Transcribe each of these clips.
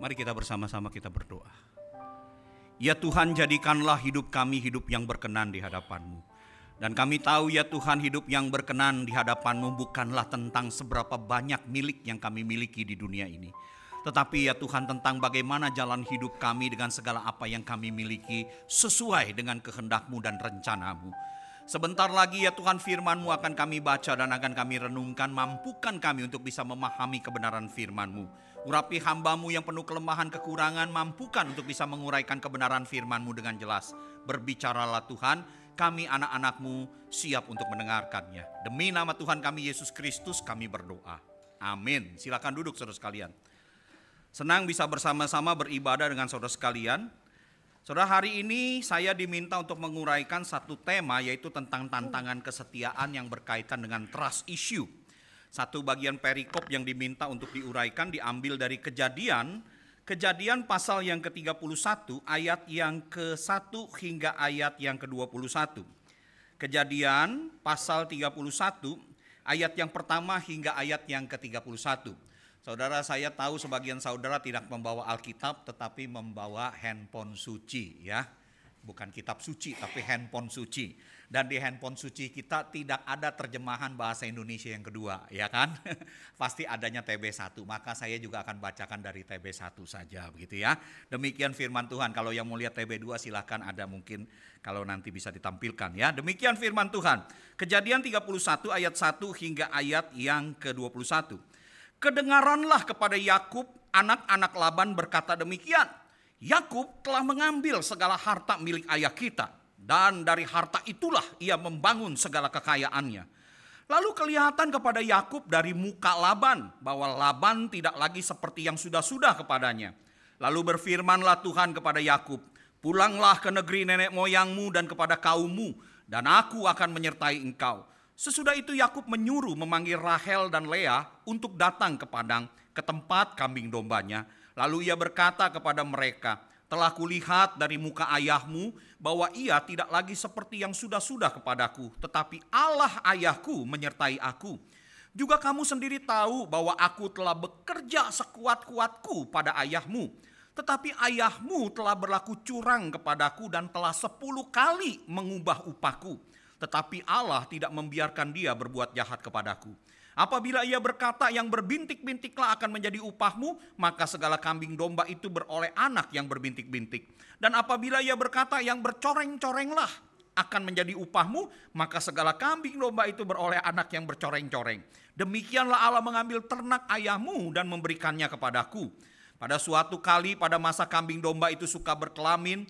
Mari kita bersama-sama kita berdoa. Ya Tuhan, jadikanlah hidup kami hidup yang berkenan di hadapan-Mu. Dan kami tahu ya Tuhan, hidup yang berkenan di hadapan-Mu bukanlah tentang seberapa banyak milik yang kami miliki di dunia ini. Tetapi ya Tuhan, tentang bagaimana jalan hidup kami dengan segala apa yang kami miliki sesuai dengan kehendak-Mu dan rencana-Mu. Sebentar lagi ya Tuhan, firman-Mu akan kami baca dan akan kami renungkan. Mampukan kami untuk bisa memahami kebenaran firman-Mu. Urapi hamba-Mu yang penuh kelemahan kekurangan, mampukan untuk bisa menguraikan kebenaran firman-Mu dengan jelas. Berbicaralah Tuhan, kami anak-anak-Mu siap untuk mendengarkannya. Demi nama Tuhan kami Yesus Kristus kami berdoa. Amin. Silakan duduk saudara sekalian. Senang bisa bersama-sama beribadah dengan saudara sekalian. Saudara, hari ini saya diminta untuk menguraikan satu tema, yaitu tentang tantangan kesetiaan yang berkaitan dengan trust issue. Satu bagian perikop yang diminta untuk diuraikan diambil dari Kejadian pasal yang ke-31 ayat yang ke-1 hingga ayat yang ke-21. Kejadian pasal 31 ayat yang pertama hingga ayat yang ke-31. Saudara, saya tahu sebagian saudara tidak membawa Alkitab tetapi membawa handphone suci ya. Bukan kitab suci tapi handphone suci. Dan di handphone suci kita tidak ada terjemahan bahasa Indonesia yang kedua, ya kan? Pasti adanya TB1, maka saya juga akan bacakan dari TB1 saja begitu ya. Demikian firman Tuhan. Kalau yang mau lihat TB2 silahkan, ada mungkin kalau nanti bisa ditampilkan ya. Demikian firman Tuhan. Kejadian 31 ayat 1 hingga ayat yang ke-21. Kedengaranlah kepada Yakub anak-anak Laban berkata demikian. Yakub telah mengambil segala harta milik ayah kita, dan dari harta itulah ia membangun segala kekayaannya. Lalu kelihatan kepada Yakub dari muka Laban bahwa Laban tidak lagi seperti yang sudah-sudah kepadanya. Lalu berfirmanlah Tuhan kepada Yakub, pulanglah ke negeri nenek moyangmu dan kepada kaummu, dan aku akan menyertai engkau. Sesudah itu Yakub menyuruh memanggil Rahel dan Lea untuk datang ke padang, ke tempat kambing dombanya. Lalu ia berkata kepada mereka, telah kulihat dari muka ayahmu bahwa ia tidak lagi seperti yang sudah-sudah kepadaku, tetapi Allah ayahku menyertai aku. Juga kamu sendiri tahu bahwa aku telah bekerja sekuat-kuatku pada ayahmu, tetapi ayahmu telah berlaku curang kepadaku dan telah 10 kali mengubah upahku. Tetapi Allah tidak membiarkan dia berbuat jahat kepadaku. Apabila ia berkata yang berbintik-bintiklah akan menjadi upahmu, maka segala kambing domba itu beroleh anak yang berbintik-bintik. Dan apabila ia berkata yang bercoreng-corenglah akan menjadi upahmu, maka segala kambing domba itu beroleh anak yang bercoreng-coreng. Demikianlah Allah mengambil ternak ayahmu dan memberikannya kepadaku. Pada suatu kali pada masa kambing domba itu suka berkelamin,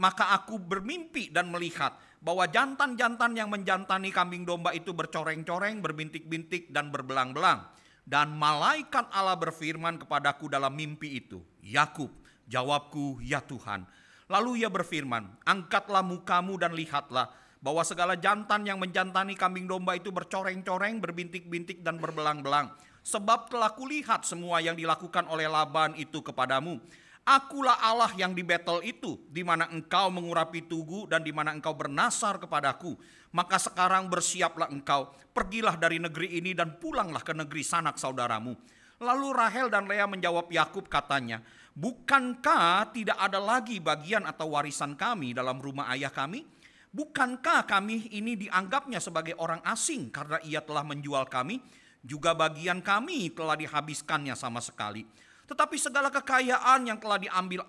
maka aku bermimpi dan melihat bahwa jantan-jantan yang menjantani kambing domba itu bercoreng-coreng, berbintik-bintik dan berbelang-belang. Dan malaikat Allah berfirman kepadaku dalam mimpi itu, Yakub. Jawabku, ya Tuhan. Lalu ia berfirman, angkatlah mukamu dan lihatlah bahwa segala jantan yang menjantani kambing domba itu bercoreng-coreng, berbintik-bintik dan berbelang-belang. Sebab telah kulihat semua yang dilakukan oleh Laban itu kepadamu. Akulah Allah yang di Betel itu, di mana engkau mengurapi tugu dan di mana engkau bernasar kepadaku. Maka sekarang bersiaplah engkau, pergilah dari negeri ini dan pulanglah ke negeri sanak saudaramu. Lalu Rahel dan Lea menjawab Yakub katanya, bukankah tidak ada lagi bagian atau warisan kami dalam rumah ayah kami? Bukankah kami ini dianggapnya sebagai orang asing karena ia telah menjual kami? Juga bagian kami telah dihabiskannya sama sekali. Tetapi segala kekayaan yang telah diambil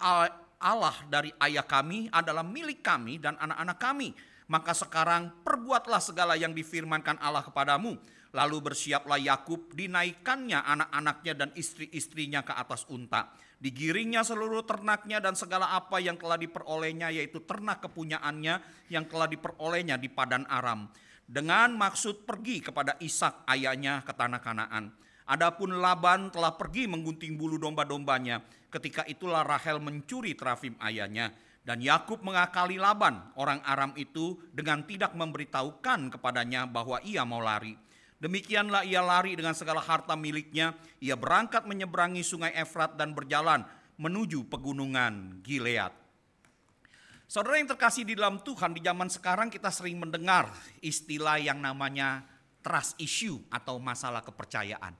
Allah dari ayah kami adalah milik kami dan anak-anak kami. Maka sekarang perbuatlah segala yang difirmankan Allah kepadamu. Lalu bersiaplah Yakub, dinaikkannya anak-anaknya dan istri-istrinya ke atas unta. Digiringnya seluruh ternaknya dan segala apa yang telah diperolehnya, yaitu ternak kepunyaannya yang telah diperolehnya di Padan Aram. Dengan maksud pergi kepada Ishak ayahnya ke tanah Kanaan. Adapun Laban telah pergi menggunting bulu domba-dombanya. Ketika itulah Rahel mencuri terafim ayahnya. Dan Yakub mengakali Laban, orang Aram itu, dengan tidak memberitahukan kepadanya bahwa ia mau lari. Demikianlah ia lari dengan segala harta miliknya. Ia berangkat menyeberangi sungai Efrat dan berjalan menuju pegunungan Gilead. Saudara yang terkasih di dalam Tuhan, di zaman sekarang kita sering mendengar istilah yang namanya trust issue atau masalah kepercayaan.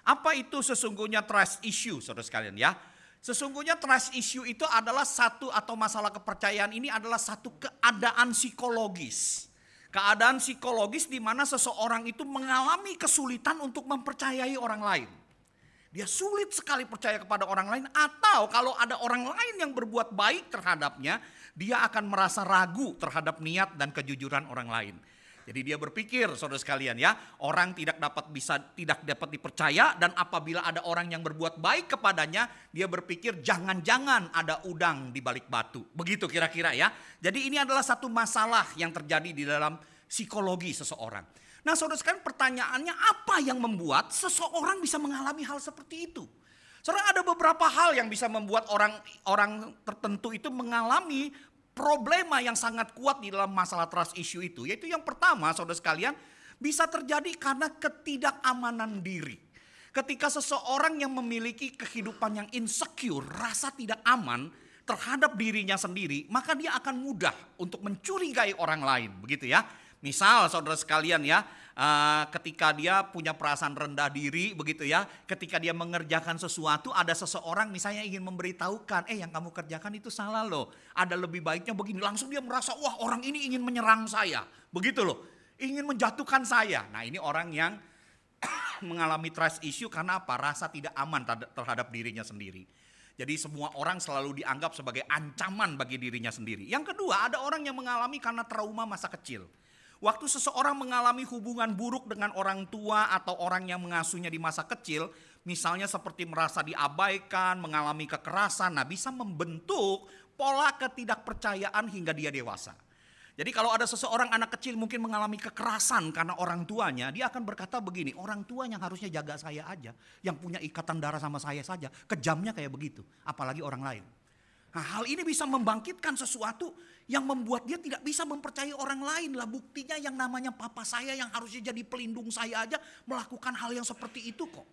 Apa itu sesungguhnya trust issue, saudara sekalian ya? Sesungguhnya trust issue itu adalah satu, atau masalah kepercayaan ini adalah satu keadaan psikologis. Keadaan psikologis di mana seseorang itu mengalami kesulitan untuk mempercayai orang lain. Dia sulit sekali percaya kepada orang lain, atau kalau ada orang lain yang berbuat baik terhadapnya, dia akan merasa ragu terhadap niat dan kejujuran orang lain. Jadi dia berpikir, saudara sekalian ya, orang tidak dapat dipercaya, dan apabila ada orang yang berbuat baik kepadanya, dia berpikir jangan-jangan ada udang di balik batu. Begitu kira-kira ya. Jadi ini adalah satu masalah yang terjadi di dalam psikologi seseorang. Nah, saudara sekalian, pertanyaannya apa yang membuat seseorang bisa mengalami hal seperti itu? Saudara, ada beberapa hal yang bisa membuat orang tertentu itu mengalami problema yang sangat kuat di dalam masalah trust issue itu. Yaitu yang pertama, saudara sekalian, bisa terjadi karena ketidakamanan diri. Ketika seseorang yang memiliki kehidupan yang insecure, rasa tidak aman terhadap dirinya sendiri, maka dia akan mudah untuk mencurigai orang lain, begitu ya. Misal saudara sekalian ya, ketika dia punya perasaan rendah diri begitu ya, ketika dia mengerjakan sesuatu, ada seseorang misalnya ingin memberitahukan, yang kamu kerjakan itu salah loh, ada lebih baiknya begini. Langsung dia merasa, wah orang ini ingin menyerang saya, begitu loh, ingin menjatuhkan saya. Nah, ini orang yang mengalami trust issue karena apa? Rasa tidak aman terhadap dirinya sendiri. Jadi semua orang selalu dianggap sebagai ancaman bagi dirinya sendiri. Yang kedua, ada orang yang mengalami karena trauma masa kecil. Waktu seseorang mengalami hubungan buruk dengan orang tua atau orang yang mengasuhnya di masa kecil, misalnya seperti merasa diabaikan, mengalami kekerasan, nah bisa membentuk pola ketidakpercayaan hingga dia dewasa. Jadi kalau ada seseorang anak kecil mungkin mengalami kekerasan karena orang tuanya, dia akan berkata begini, orang tua yang harusnya jaga saya aja, yang punya ikatan darah sama saya saja, kejamnya kayak begitu, apalagi orang lain. Nah, hal ini bisa membangkitkan sesuatu yang membuat dia tidak bisa mempercayai orang lain lah. Buktinya yang namanya papa saya yang harusnya jadi pelindung saya aja melakukan hal yang seperti itu kok.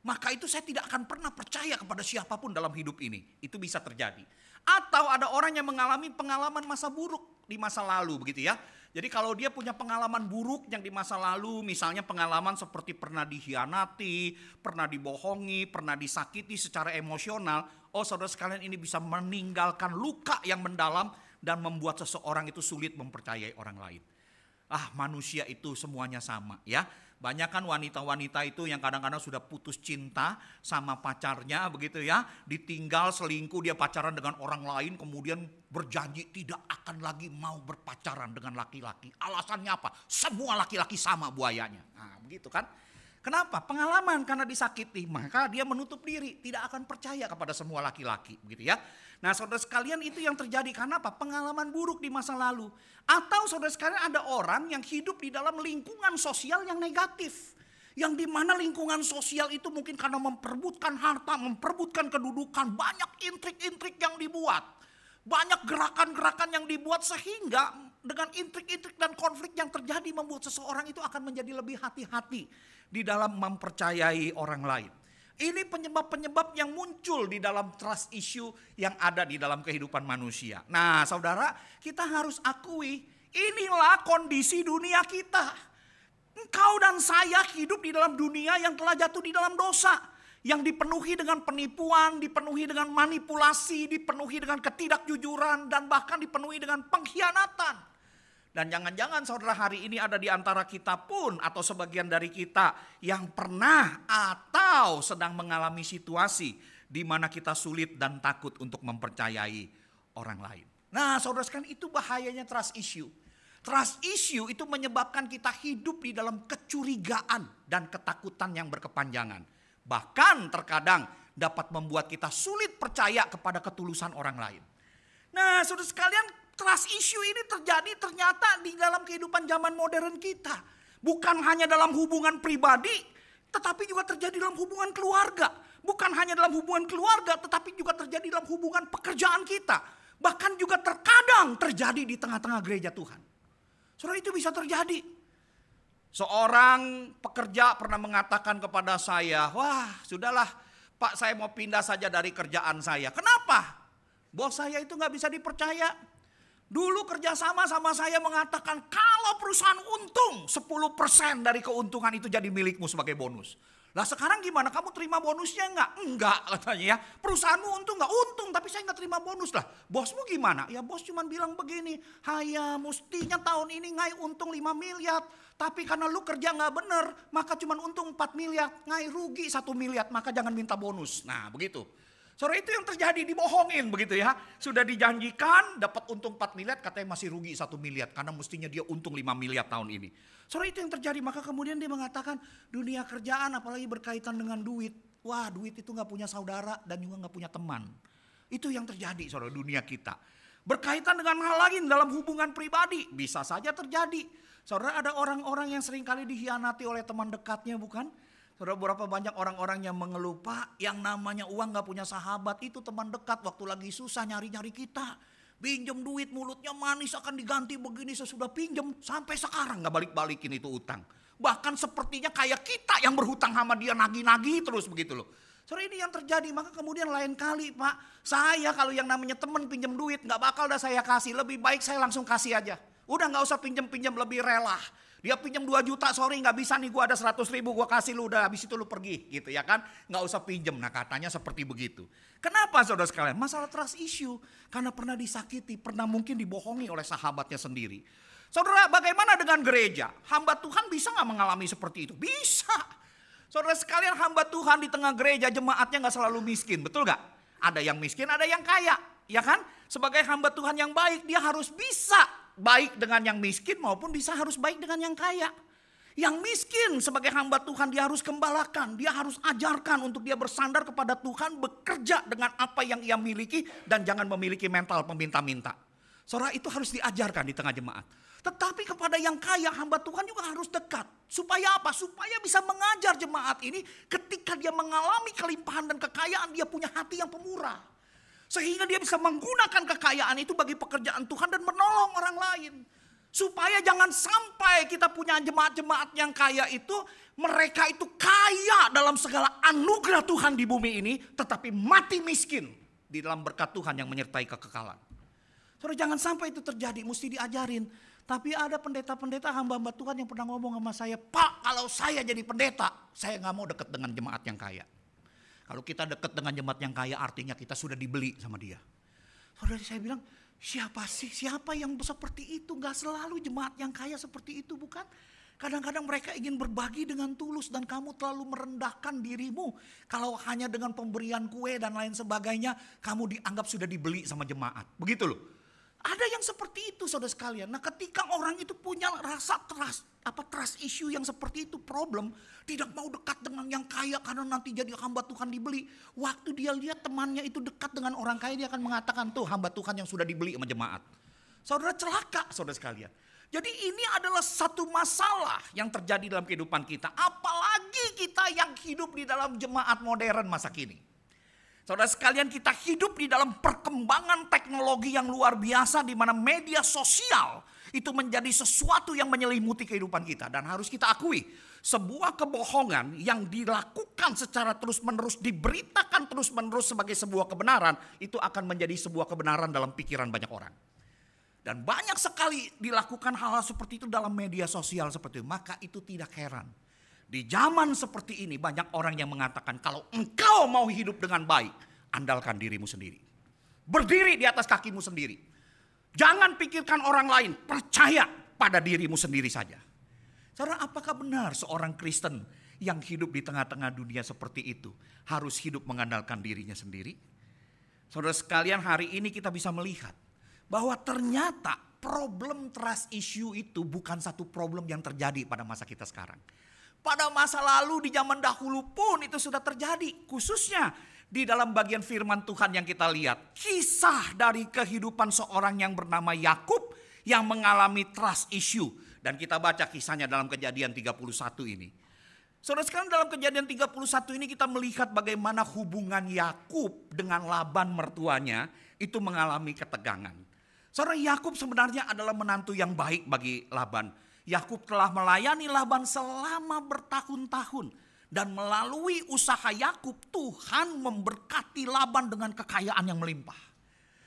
Maka itu saya tidak akan pernah percaya kepada siapapun dalam hidup ini. Itu bisa terjadi. Atau ada orang yang mengalami pengalaman masa buruk di masa lalu begitu ya. Jadi kalau dia punya pengalaman buruk yang di masa lalu, misalnya pengalaman seperti pernah dikhianati, pernah dibohongi, pernah disakiti secara emosional, saudara sekalian, ini bisa meninggalkan luka yang mendalam dan membuat seseorang itu sulit mempercayai orang lain. Manusia itu semuanya sama ya. Banyak kan wanita-wanita itu yang kadang-kadang sudah putus cinta sama pacarnya begitu ya. Ditinggal, selingkuh, dia pacaran dengan orang lain, kemudian berjanji tidak akan lagi mau berpacaran dengan laki-laki. Alasannya apa? Semua laki-laki sama buayanya. Nah begitu kan. Kenapa? Pengalaman karena disakiti, maka dia menutup diri, tidak akan percaya kepada semua laki-laki, begitu ya. Nah, saudara sekalian, itu yang terjadi karena apa? Pengalaman buruk di masa lalu. Atau saudara sekalian, ada orang yang hidup di dalam lingkungan sosial yang negatif. Yang dimana lingkungan sosial itu mungkin karena memperebutkan harta, memperebutkan kedudukan, banyak intrik-intrik yang dibuat. Banyak gerakan-gerakan yang dibuat sehingga dengan intrik-intrik dan konflik yang terjadi membuat seseorang itu akan menjadi lebih hati-hati di dalam mempercayai orang lain. Ini penyebab-penyebab yang muncul di dalam trust issue yang ada di dalam kehidupan manusia. Nah, saudara, kita harus akui inilah kondisi dunia kita. Engkau dan saya hidup di dalam dunia yang telah jatuh di dalam dosa. Yang dipenuhi dengan penipuan, dipenuhi dengan manipulasi, dipenuhi dengan ketidakjujuran, dan bahkan dipenuhi dengan pengkhianatan. Dan jangan-jangan saudara hari ini ada di antara kita pun atau sebagian dari kita yang pernah atau sedang mengalami situasi di mana kita sulit dan takut untuk mempercayai orang lain. Nah, saudara sekalian, itu bahayanya trust issue. Trust issue itu menyebabkan kita hidup di dalam kecurigaan dan ketakutan yang berkepanjangan. Bahkan terkadang dapat membuat kita sulit percaya kepada ketulusan orang lain. Nah, saudara sekalian, trust issue ini terjadi ternyata di dalam kehidupan zaman modern kita. Bukan hanya dalam hubungan pribadi, tetapi juga terjadi dalam hubungan keluarga. Bukan hanya dalam hubungan keluarga, tetapi juga terjadi dalam hubungan pekerjaan kita. Bahkan juga terkadang terjadi di tengah-tengah gereja Tuhan. Saudara, itu bisa terjadi. Seorang pekerja pernah mengatakan kepada saya, wah sudahlah Pak, saya mau pindah saja dari kerjaan saya. Kenapa? Bos saya itu gak bisa dipercaya. Dulu kerjasama sama saya mengatakan kalau perusahaan untung 10% dari keuntungan itu jadi milikmu sebagai bonus. Lah sekarang gimana, kamu terima bonusnya enggak? Enggak katanya ya. Perusahaanmu untung enggak? Untung, tapi saya enggak terima bonus lah. Bosmu gimana? Ya bos cuma bilang begini, Haya mestinya tahun ini ngai untung 5 miliar. Tapi karena lu kerja enggak bener, maka cuma untung 4 miliar. Ngai rugi 1 miliar, maka jangan minta bonus. Nah begitu. Saudara, itu yang terjadi, dibohongin begitu ya. Sudah dijanjikan dapat untung 4 miliar, katanya masih rugi 1 miliar. Karena mestinya dia untung 5 miliar tahun ini. Saudara, itu yang terjadi. Maka kemudian dia mengatakan dunia kerjaan apalagi berkaitan dengan duit. Wah, duit itu gak punya saudara dan juga gak punya teman. Itu yang terjadi saudara, dunia kita. Berkaitan dengan hal lain dalam hubungan pribadi, bisa saja terjadi. Saudara, ada orang-orang yang seringkali dikhianati oleh teman dekatnya, bukan? Saudara, berapa banyak orang-orang yang mengeluh, Pak, yang namanya uang gak punya sahabat, itu teman dekat waktu lagi susah nyari-nyari kita. Pinjam duit, mulutnya manis, akan diganti begini sesudah pinjam. Sampai sekarang gak balik-balikin itu utang. Bahkan sepertinya kayak kita yang berhutang sama dia, nagih-nagih terus begitu loh. Saudara, ini yang terjadi. Maka kemudian lain kali, Pak, saya kalau yang namanya teman pinjam duit gak bakal dah saya kasih. Lebih baik saya langsung kasih aja. Udah gak usah pinjam-pinjam, lebih rela. Dia pinjam 2 juta, sorry gak bisa nih, gue ada 100 ribu, gue kasih lu, udah habis itu lu pergi gitu ya kan. Gak usah pinjam, nah katanya seperti begitu. Kenapa saudara sekalian? Masalah trust issue. Karena pernah disakiti, pernah mungkin dibohongi oleh sahabatnya sendiri. Saudara, bagaimana dengan gereja? Hamba Tuhan bisa gak mengalami seperti itu? Bisa. Saudara sekalian, hamba Tuhan di tengah gereja, jemaatnya gak selalu miskin, betul gak? Ada yang miskin, ada yang kaya, ya kan? Sebagai hamba Tuhan yang baik, dia harus bisa baik dengan yang miskin maupun bisa harus baik dengan yang kaya. Yang miskin sebagai hamba Tuhan dia harus gembalakan, dia harus ajarkan untuk dia bersandar kepada Tuhan, bekerja dengan apa yang ia miliki dan jangan memiliki mental peminta-minta. Saudara, itu harus diajarkan di tengah jemaat. Tetapi kepada yang kaya hamba Tuhan juga harus dekat. Supaya apa? Supaya bisa mengajar jemaat ini ketika dia mengalami kelimpahan dan kekayaan, dia punya hati yang pemurah. Sehingga dia bisa menggunakan kekayaan itu bagi pekerjaan Tuhan dan menolong orang lain. Supaya jangan sampai kita punya jemaat-jemaat yang kaya itu, mereka itu kaya dalam segala anugerah Tuhan di bumi ini, tetapi mati miskin di dalam berkat Tuhan yang menyertai kekekalan. Saudara, jangan sampai itu terjadi, mesti diajarin. Tapi ada pendeta-pendeta hamba-hamba Tuhan yang pernah ngomong sama saya, Pak, kalau saya jadi pendeta, saya gak mau dekat dengan jemaat yang kaya. Kalau kita dekat dengan jemaat yang kaya artinya kita sudah dibeli sama dia. Saudara, saya bilang, siapa sih? Siapa yang seperti itu? Gak selalu jemaat yang kaya seperti itu, bukan? Kadang-kadang mereka ingin berbagi dengan tulus dan kamu terlalu merendahkan dirimu. Kalau hanya dengan pemberian kue dan lain sebagainya, kamu dianggap sudah dibeli sama jemaat. Begitu loh. Ada yang seperti itu saudara sekalian. Nah, ketika orang itu punya rasa trust issue yang seperti itu, problem, tidak mau dekat dengan yang kaya karena nanti jadi hamba Tuhan dibeli. Waktu dia lihat temannya itu dekat dengan orang kaya, dia akan mengatakan, tuh hamba Tuhan yang sudah dibeli sama jemaat. Saudara, celaka saudara sekalian. Jadi ini adalah satu masalah yang terjadi dalam kehidupan kita. Apalagi kita yang hidup di dalam jemaat modern masa kini. Saudara sekalian, kita hidup di dalam perkembangan teknologi yang luar biasa, di mana media sosial itu menjadi sesuatu yang menyelimuti kehidupan kita. Dan harus kita akui, sebuah kebohongan yang dilakukan secara terus-menerus, diberitakan terus-menerus sebagai sebuah kebenaran, itu akan menjadi sebuah kebenaran dalam pikiran banyak orang. Dan banyak sekali dilakukan hal-hal seperti itu dalam media sosial seperti itu. Maka itu tidak heran. Di zaman seperti ini banyak orang yang mengatakan kalau engkau mau hidup dengan baik, andalkan dirimu sendiri. Berdiri di atas kakimu sendiri. Jangan pikirkan orang lain, percaya pada dirimu sendiri saja. Saudara, apakah benar seorang Kristen yang hidup di tengah-tengah dunia seperti itu harus hidup mengandalkan dirinya sendiri? Saudara sekalian, hari ini kita bisa melihat bahwa ternyata problem trust issue itu bukan satu problem yang terjadi pada masa kita sekarang. Pada masa lalu di zaman dahulu pun itu sudah terjadi. Khususnya di dalam bagian firman Tuhan yang kita lihat. Kisah dari kehidupan seorang yang bernama Yakub yang mengalami trust issue. Dan kita baca kisahnya dalam Kejadian 31 ini. Saudara sekarang dalam Kejadian 31 ini kita melihat bagaimana hubungan Yakub dengan Laban mertuanya itu mengalami ketegangan. Saudara, Yakub sebenarnya adalah menantu yang baik bagi Laban. Yakub telah melayani Laban selama bertahun-tahun. Dan melalui usaha Yakub, Tuhan memberkati Laban dengan kekayaan yang melimpah.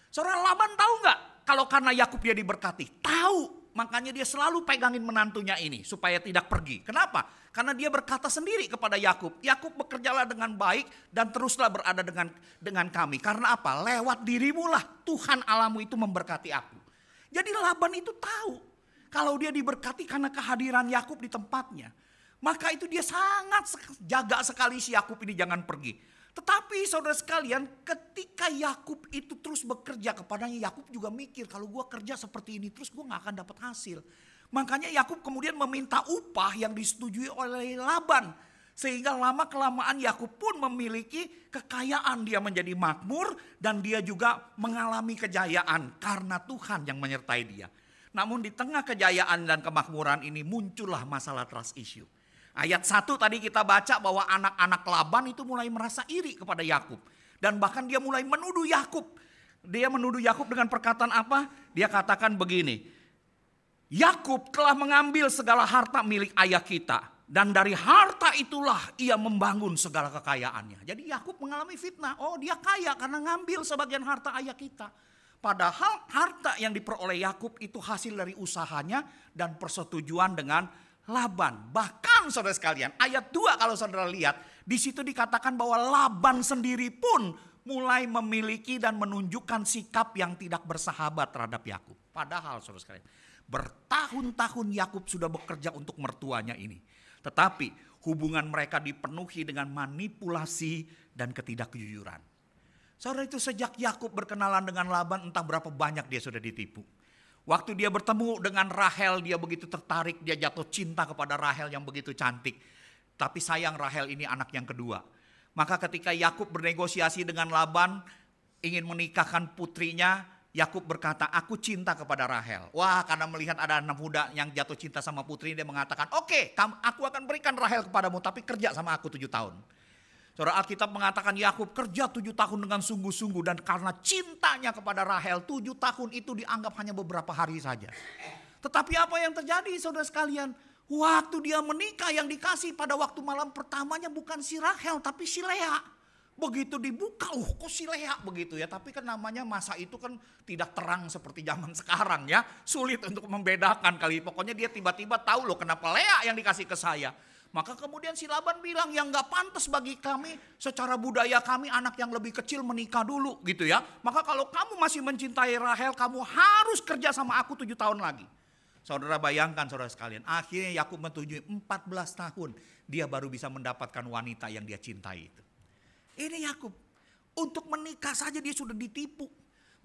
Saudara, Laban tahu gak kalau karena Yakub dia diberkati? Tahu. makanya dia selalu pegangin menantunya ini supaya tidak pergi. Kenapa? Karena dia berkata sendiri kepada Yakub, Yakub bekerjalah dengan baik dan teruslah berada dengan kami. Karena apa? Lewat dirimu lah Tuhan Allahmu itu memberkati aku. Jadi Laban itu tahu kalau dia diberkati karena kehadiran Yakub di tempatnya. Maka itu dia sangat jaga sekali si Yakub ini jangan pergi. Tetapi saudara sekalian, ketika Yakub itu terus bekerja kepadanya, Yakub juga mikir kalau gue kerja seperti ini terus gue gak akan dapat hasil. Makanya Yakub kemudian meminta upah yang disetujui oleh Laban. Sehingga lama kelamaan Yakub pun memiliki kekayaan, dia menjadi makmur dan dia juga mengalami kejayaan karena Tuhan yang menyertai dia. Namun di tengah kejayaan dan kemakmuran ini muncullah masalah trust issue. Ayat 1 tadi kita baca bahwa anak-anak Laban itu mulai merasa iri kepada Yakub. Dan bahkan dia mulai menuduh Yakub. Dia menuduh Yakub dengan perkataan apa? Dia katakan begini. Yakub telah mengambil segala harta milik ayah kita. Dan dari harta itulah ia membangun segala kekayaannya. Jadi Yakub mengalami fitnah. Oh, dia kaya karena ngambil sebagian harta ayah kita. Padahal harta yang diperoleh Yakub itu hasil dari usahanya dan persetujuan dengan Laban. Bahkan saudara sekalian, ayat 2 kalau saudara lihat, di situ dikatakan bahwa Laban sendiri pun mulai memiliki dan menunjukkan sikap yang tidak bersahabat terhadap Yakub. Padahal saudara sekalian, bertahun-tahun Yakub sudah bekerja untuk mertuanya ini. Tetapi hubungan mereka dipenuhi dengan manipulasi dan ketidakjujuran. Saudara, itu sejak Yakub berkenalan dengan Laban, entah berapa banyak dia sudah ditipu. Waktu dia bertemu dengan Rahel, dia begitu tertarik, dia jatuh cinta kepada Rahel yang begitu cantik. Tapi sayang Rahel ini anak yang kedua. Maka ketika Yakub bernegosiasi dengan Laban, ingin menikahkan putrinya, Yakub berkata, aku cinta kepada Rahel. Wah, karena melihat ada anak muda yang jatuh cinta sama putri, dia mengatakan, oke, aku akan berikan Rahel kepadamu, tapi kerja sama aku 7 tahun. Saudara, Alkitab mengatakan Yakub kerja 7 tahun dengan sungguh-sungguh, dan karena cintanya kepada Rahel 7 tahun itu dianggap hanya beberapa hari saja. Tetapi apa yang terjadi saudara sekalian? Waktu dia menikah yang dikasih pada waktu malam pertamanya bukan si Rahel tapi si Lea. Begitu dibuka, kok si Lea begitu ya. Tapi kan namanya masa itu kan tidak terang seperti zaman sekarang ya. Sulit untuk membedakan kali. Pokoknya dia tiba-tiba tahu loh kenapa Lea yang dikasih ke saya. Maka kemudian si Laban bilang yang gak pantas bagi kami, secara budaya kami anak yang lebih kecil menikah dulu gitu ya. Maka kalau kamu masih mencintai Rahel, kamu harus kerja sama aku 7 tahun lagi. Saudara bayangkan saudara sekalian, akhirnya Yakub menyetujui 14 tahun dia baru bisa mendapatkan wanita yang dia cintai itu. Ini Yakub, untuk menikah saja dia sudah ditipu.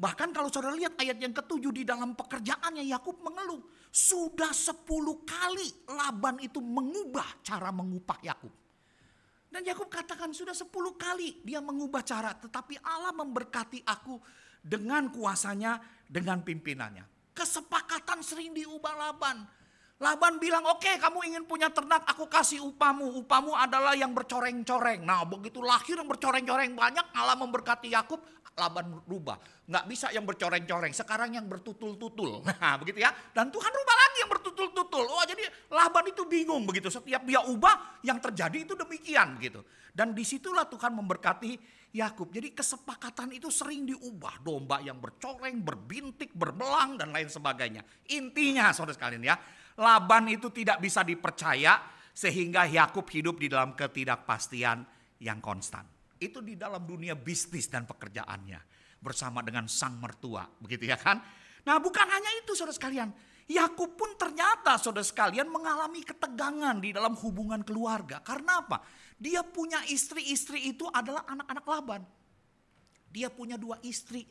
Bahkan kalau saudara lihat ayat yang ke-7 di dalam pekerjaannya Yakub mengeluh. Sudah 10 kali Laban itu mengubah cara mengupah Yakub. Dan Yakub katakan sudah 10 kali dia mengubah cara. Tetapi Allah memberkati aku dengan kuasanya, dengan pimpinannya. Kesepakatan sering diubah Laban. Laban bilang oke, kamu ingin punya ternak, aku kasih upahmu. Upahmu adalah yang bercoreng-coreng. Nah begitu lahir yang bercoreng-coreng banyak, Allah memberkati Yakub. Laban rubah. Nggak bisa yang bercoreng-coreng. Sekarang yang bertutul-tutul. Nah begitu ya. Dan Tuhan rubah lagi yang bertutul-tutul. Oh jadi Laban itu bingung begitu. Setiap dia ubah yang terjadi itu demikian begitu. Dan disitulah Tuhan memberkati Yakub. Jadi kesepakatan itu sering diubah. Domba yang bercoreng, berbintik, berbelang dan lain sebagainya. Intinya saudara sekalian ya. Laban itu tidak bisa dipercaya sehingga Yakub hidup di dalam ketidakpastian yang konstan. Itu di dalam dunia bisnis dan pekerjaannya bersama dengan sang mertua, begitu ya kan? Nah, bukan hanya itu saudara sekalian. Yakub pun ternyata saudara sekalian mengalami ketegangan di dalam hubungan keluarga. Karena apa? Dia punya istri-istri itu adalah anak-anak Laban. Dia punya 2 istri.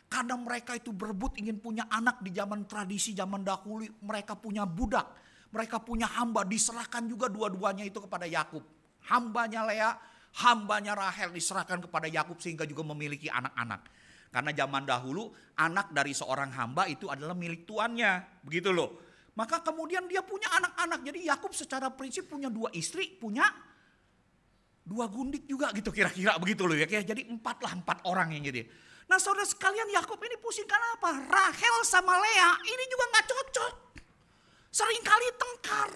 Karena mereka itu berebut ingin punya anak di zaman tradisi zaman dahulu. Mereka punya budak, mereka punya hamba, diserahkan juga dua-duanya itu kepada Yakub. Hambanya Lea, hambanya Rahel diserahkan kepada Yakub sehingga juga memiliki anak-anak. Karena zaman dahulu anak dari seorang hamba itu adalah milik tuannya, begitu loh. Maka kemudian dia punya anak-anak. Jadi Yakub secara prinsip punya 2 istri, punya 2 gundik juga gitu kira-kira begitu loh ya. Jadi 4 orang yang jadi. Nah saudara sekalian, Yakub ini pusing karena apa? Rahel sama Lea ini juga gak cocok. Seringkali tengkar.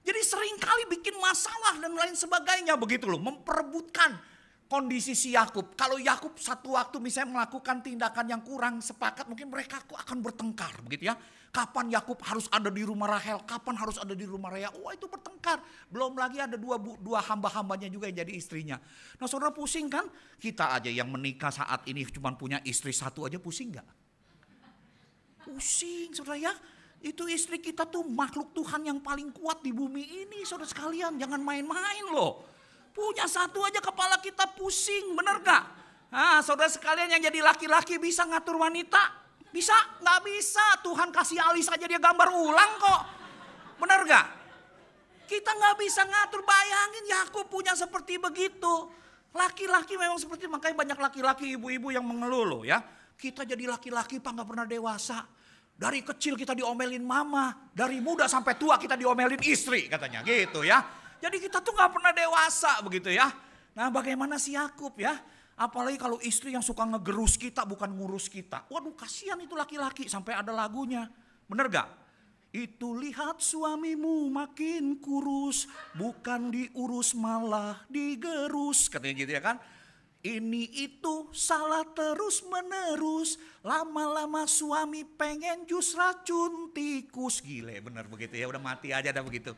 Jadi seringkali bikin masalah dan lain sebagainya begitu loh. Memperebutkan kondisi si Yakub. Kalau Yakub satu waktu misalnya melakukan tindakan yang kurang sepakat, mungkin mereka akan bertengkar begitu ya. Kapan Yakub harus ada di rumah Rahel, kapan harus ada di rumah Lea. Wah, itu bertengkar. Belum lagi ada dua hamba-hambanya juga yang jadi istrinya. Nah, saudara pusing kan? Kita aja yang menikah saat ini cuma punya istri satu aja pusing gak? Pusing saudara ya. Itu istri kita tuh makhluk Tuhan yang paling kuat di bumi ini saudara sekalian. Jangan main-main loh. Punya satu aja kepala kita pusing, bener gak? Nah, saudara sekalian yang jadi laki-laki bisa ngatur wanita? Bisa? Gak bisa. Tuhan kasih alis aja dia gambar ulang kok. Bener gak? Kita gak bisa ngatur. Bayangin Yakub punya seperti begitu. Laki-laki memang seperti itu. Makanya banyak laki-laki ibu-ibu yang mengeluh loh ya. Kita jadi laki-laki pak gak pernah dewasa. Dari kecil kita diomelin mama. Dari muda sampai tua kita diomelin istri katanya gitu ya. Jadi kita tuh gak pernah dewasa begitu ya. Nah, bagaimana si Yakub ya? Apalagi kalau istri yang suka ngegerus kita bukan ngurus kita. Waduh, kasihan itu laki-laki sampai ada lagunya. Bener gak? Itu lihat suamimu makin kurus, bukan diurus malah digerus. Katanya gitu ya kan. Ini itu salah terus menerus, lama-lama suami pengen jus racun tikus. Gile bener begitu ya, udah mati aja dah begitu.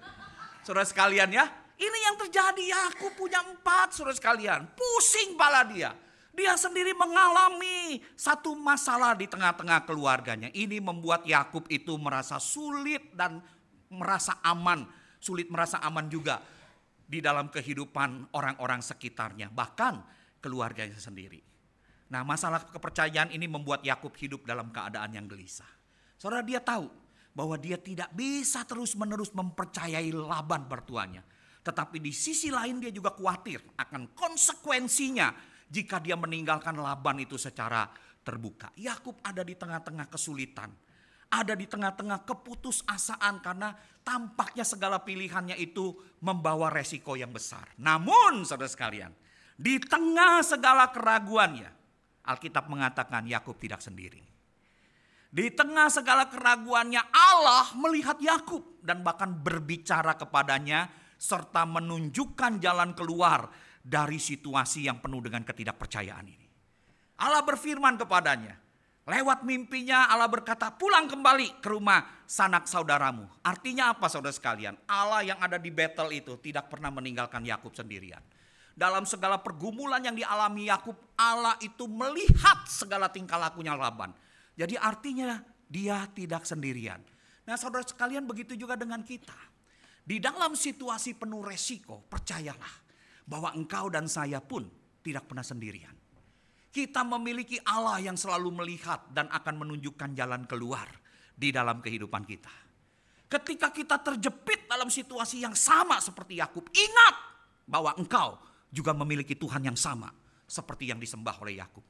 Saudara sekalian ya, ini yang terjadi. Yakub punya 4 saudara sekalian. Pusing pala dia. Dia sendiri mengalami satu masalah di tengah-tengah keluarganya. Ini membuat Yakub itu merasa sulit dan merasa aman. Sulit merasa aman juga di dalam kehidupan orang-orang sekitarnya. Bahkan keluarganya sendiri. Nah, masalah kepercayaan ini membuat Yakub hidup dalam keadaan yang gelisah. Saudara, dia tahu bahwa dia tidak bisa terus-menerus mempercayai Laban mertuanya. Tetapi di sisi lain dia juga khawatir akan konsekuensinya jika dia meninggalkan Laban itu secara terbuka. Yakub ada di tengah-tengah kesulitan. Ada di tengah-tengah keputusasaan karena tampaknya segala pilihannya itu membawa resiko yang besar. Namun saudara sekalian, di tengah segala keraguannya, Alkitab mengatakan Yakub tidak sendiri. Di tengah segala keraguannya Allah melihat Yakub dan bahkan berbicara kepadanya serta menunjukkan jalan keluar dari situasi yang penuh dengan ketidakpercayaan ini. Allah berfirman kepadanya. Lewat mimpinya Allah berkata, pulang kembali ke rumah sanak saudaramu. Artinya apa saudara sekalian? Allah yang ada di Betel itu tidak pernah meninggalkan Yakub sendirian. Dalam segala pergumulan yang dialami Yakub, Allah itu melihat segala tingkah lakunya Laban. Jadi artinya dia tidak sendirian. Nah saudara sekalian, begitu juga dengan kita. Di dalam situasi penuh resiko, percayalah bahwa engkau dan saya pun tidak pernah sendirian. Kita memiliki Allah yang selalu melihat dan akan menunjukkan jalan keluar di dalam kehidupan kita. Ketika kita terjepit dalam situasi yang sama seperti Yakub, ingat bahwa engkau juga memiliki Tuhan yang sama seperti yang disembah oleh Yakub.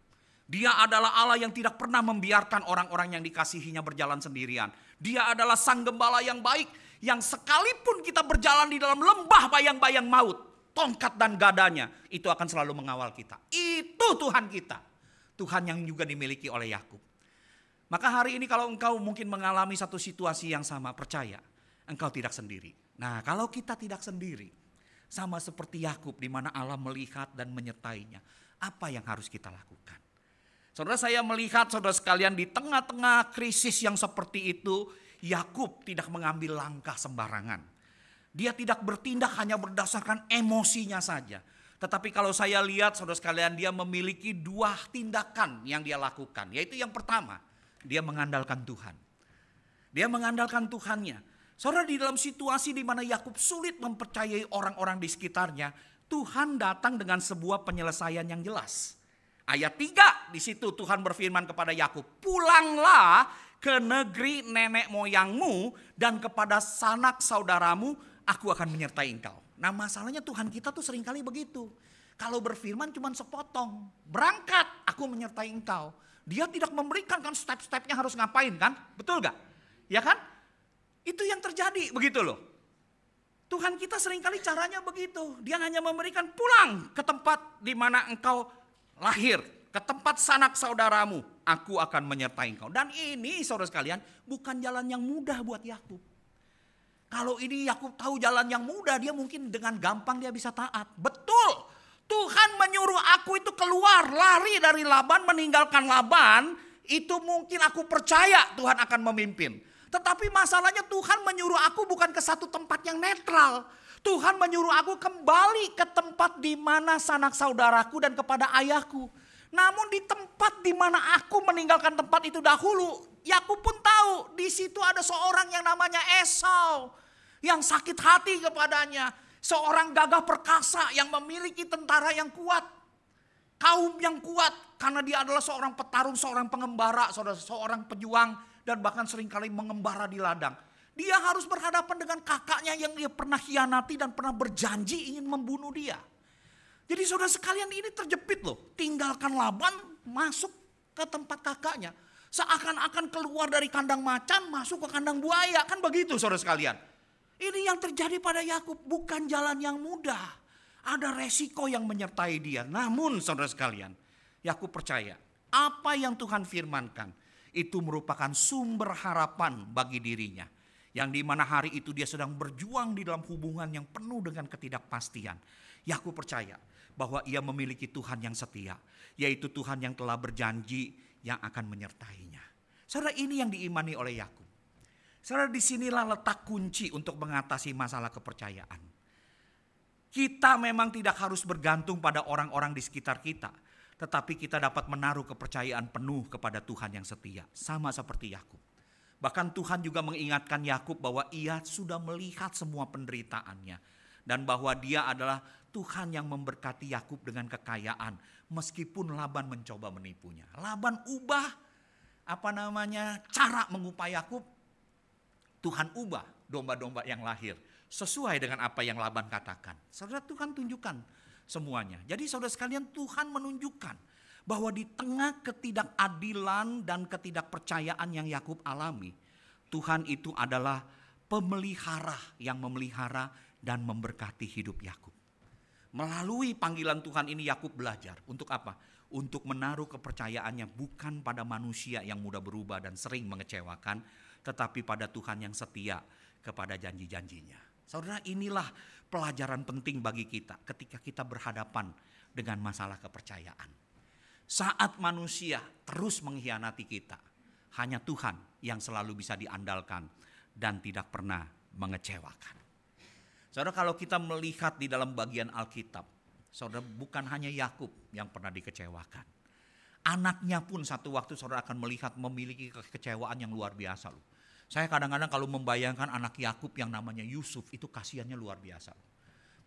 Dia adalah Allah yang tidak pernah membiarkan orang-orang yang dikasihinya berjalan sendirian. Dia adalah sang gembala yang baik, yang sekalipun kita berjalan di dalam lembah bayang-bayang maut, tongkat dan gadanya itu akan selalu mengawal kita. Itu Tuhan kita. Tuhan yang juga dimiliki oleh Yakub. Maka hari ini kalau engkau mungkin mengalami satu situasi yang sama, percaya engkau tidak sendiri. Nah, kalau kita tidak sendiri, sama seperti Yakub di mana Allah melihat dan menyertainya, apa yang harus kita lakukan? Saudara, saya melihat saudara sekalian di tengah-tengah krisis yang seperti itu, Yakub tidak mengambil langkah sembarangan. Dia tidak bertindak hanya berdasarkan emosinya saja. Tetapi kalau saya lihat saudara sekalian, dia memiliki 2 tindakan yang dia lakukan. Yaitu yang pertama, dia mengandalkan Tuhan. Dia mengandalkan Tuhannya. Saudara, di dalam situasi di mana Yakub sulit mempercayai orang-orang di sekitarnya, Tuhan datang dengan sebuah penyelesaian yang jelas. Ayat 3 di situ Tuhan berfirman kepada Yakub, pulanglah ke negeri nenek moyangmu dan kepada sanak saudaramu, aku akan menyertai engkau. Nah masalahnya Tuhan kita tuh seringkali begitu. Kalau berfirman cuma sepotong, berangkat aku menyertai engkau. Dia tidak memberikan kan step-stepnya harus ngapain kan, betul gak? Ya kan? Itu yang terjadi begitu loh. Tuhan kita seringkali caranya begitu. Dia hanya memberikan pulang ke tempat di mana engkau lahir, ke tempat sanak saudaramu, aku akan menyertai engkau. Dan ini saudara sekalian bukan jalan yang mudah buat Yakub. Kalau ini Yakub tahu jalan yang mudah, dia mungkin dengan gampang dia bisa taat. Betul, Tuhan menyuruh aku itu keluar, lari dari Laban, meninggalkan Laban, itu mungkin aku percaya Tuhan akan memimpin. Tetapi masalahnya Tuhan menyuruh aku bukan ke satu tempat yang netral. Tuhan menyuruh aku kembali ke tempat di mana sanak saudaraku dan kepada ayahku. Namun di tempat di mana aku meninggalkan tempat itu dahulu, Yakub pun tahu di situ ada seorang yang namanya Esau yang sakit hati kepadanya. Seorang gagah perkasa yang memiliki tentara yang kuat, kaum yang kuat, karena dia adalah seorang petarung, seorang pengembara, seorang pejuang, dan bahkan seringkali mengembara di ladang. Dia harus berhadapan dengan kakaknya yang dia pernah khianati dan pernah berjanji ingin membunuh dia. Jadi saudara sekalian, ini terjepit loh. Tinggalkan Laban, masuk ke tempat kakaknya. Seakan-akan keluar dari kandang macan, masuk ke kandang buaya. Kan begitu saudara sekalian. Ini yang terjadi pada Yakub, bukan jalan yang mudah. Ada resiko yang menyertai dia. Namun saudara sekalian, Yakub percaya apa yang Tuhan firmankan itu merupakan sumber harapan bagi dirinya. Yang dimana hari itu dia sedang berjuang di dalam hubungan yang penuh dengan ketidakpastian. Yakub percaya bahwa ia memiliki Tuhan yang setia. Yaitu Tuhan yang telah berjanji yang akan menyertainya. Saudara, ini yang diimani oleh Yakub. Saudara, disinilah letak kunci untuk mengatasi masalah kepercayaan. Kita memang tidak harus bergantung pada orang-orang di sekitar kita. Tetapi kita dapat menaruh kepercayaan penuh kepada Tuhan yang setia. Sama seperti Yakub. Bahkan Tuhan juga mengingatkan Yakub bahwa ia sudah melihat semua penderitaannya. Dan bahwa dia adalah Tuhan yang memberkati Yakub dengan kekayaan. Meskipun Laban mencoba menipunya. Laban ubah cara mengupah Yakub. Tuhan ubah domba-domba yang lahir. Sesuai dengan apa yang Laban katakan. Saudara, Tuhan tunjukkan semuanya. Jadi saudara sekalian, Tuhan menunjukkan bahwa di tengah ketidakadilan dan ketidakpercayaan yang Yakub alami, Tuhan itu adalah pemelihara yang memelihara dan memberkati hidup Yakub. Melalui panggilan Tuhan ini Yakub belajar untuk apa? Untuk menaruh kepercayaannya bukan pada manusia yang mudah berubah dan sering mengecewakan, tetapi pada Tuhan yang setia kepada janji-janjinya. Saudara, inilah pelajaran penting bagi kita ketika kita berhadapan dengan masalah kepercayaan. Saat manusia terus mengkhianati kita, hanya Tuhan yang selalu bisa diandalkan dan tidak pernah mengecewakan. Saudara, kalau kita melihat di dalam bagian Alkitab, saudara, bukan hanya Yakub yang pernah dikecewakan. Anaknya pun satu waktu saudara akan melihat memiliki kekecewaan yang luar biasa loh. Saya kadang-kadang kalau membayangkan anak Yakub yang namanya Yusuf, itu kasihannya luar biasa.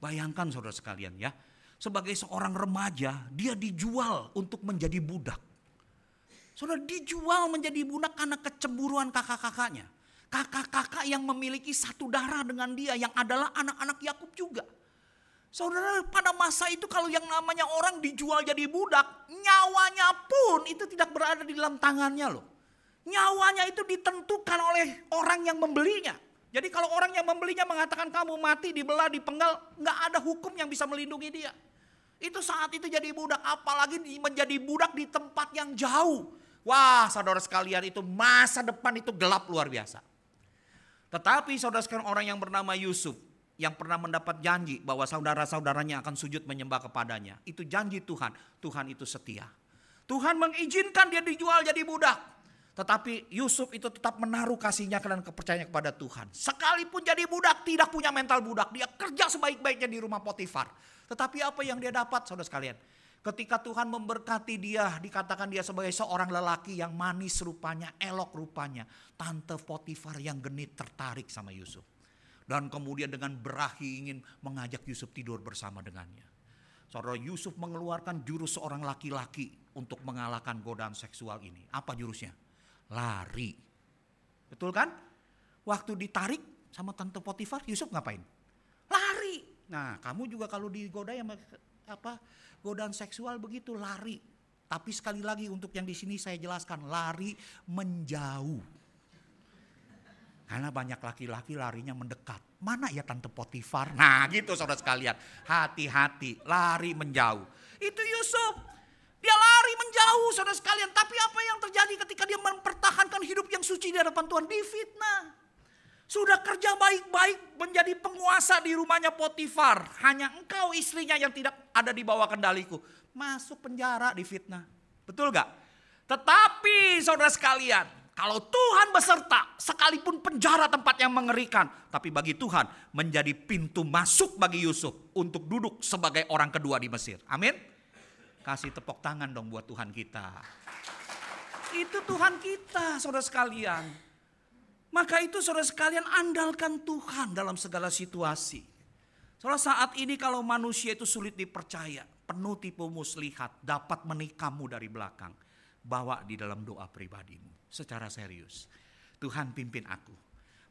Bayangkan saudara sekalian ya, sebagai seorang remaja dia dijual untuk menjadi budak. Saudara, dijual menjadi budak karena kecemburuan kakak-kakaknya. Kakak-kakak yang memiliki satu darah dengan dia yang adalah anak-anak Yakub juga. Saudara, pada masa itu kalau yang namanya orang dijual jadi budak, nyawanya pun itu tidak berada di dalam tangannya loh. Nyawanya itu ditentukan oleh orang yang membelinya. Jadi kalau orang yang membelinya mengatakan kamu mati, dibelah, dipenggal, nggak ada hukum yang bisa melindungi dia. Itu saat itu jadi budak, apalagi menjadi budak di tempat yang jauh. Wah, saudara sekalian, itu masa depan itu gelap luar biasa. Tetapi saudara sekalian, orang yang bernama Yusuf, yang pernah mendapat janji bahwa saudara-saudaranya akan sujud menyembah kepadanya. Itu janji Tuhan, Tuhan itu setia. Tuhan mengizinkan dia dijual jadi budak. Tetapi Yusuf itu tetap menaruh kasihnya dan kepercayaannya kepada Tuhan. Sekalipun jadi budak, tidak punya mental budak. Dia kerja sebaik-baiknya di rumah Potifar. Tetapi apa yang dia dapat, saudara sekalian? Ketika Tuhan memberkati dia, dikatakan dia sebagai seorang lelaki yang manis rupanya, elok rupanya. Tante Potifar yang genit tertarik sama Yusuf. Dan kemudian dengan berahi ingin mengajak Yusuf tidur bersama dengannya. Saudara, Yusuf mengeluarkan jurus seorang laki-laki untuk mengalahkan godaan seksual ini. Apa jurusnya? Lari. Betul kan? Waktu ditarik sama Tante Potifar, Yusuf ngapain? Lari. Nah, kamu juga kalau digoda yang godaan seksual begitu, lari. Tapi sekali lagi untuk yang di sini saya jelaskan, lari menjauh. Karena banyak laki-laki larinya mendekat. Mana ya Tante Potifar? Nah, gitu saudara sekalian. Hati-hati, lari menjauh. Itu Yusuf. Dia lari menjauh saudara sekalian. Tapi apa yang terjadi ketika dia mempertahankan hidup yang suci di hadapan Tuhan? Difitnah. Sudah kerja baik-baik menjadi penguasa di rumahnya Potifar. Hanya engkau istrinya yang tidak ada di bawah kendaliku. Masuk penjara, difitnah. Betul gak? Tetapi saudara sekalian, Kalau Tuhan beserta, sekalipun penjara tempat yang mengerikan, tapi bagi Tuhan menjadi pintu masuk bagi Yusuf untuk duduk sebagai orang kedua di Mesir. Amin. Kasih tepuk tangan dong buat Tuhan kita. Itu Tuhan kita, saudara sekalian. Maka itu saudara sekalian, andalkan Tuhan dalam segala situasi. Saudara, saat ini kalau manusia itu sulit dipercaya, penuh tipu muslihat, dapat menikahmu dari belakang, bawa di dalam doa pribadimu secara serius. Tuhan, pimpin aku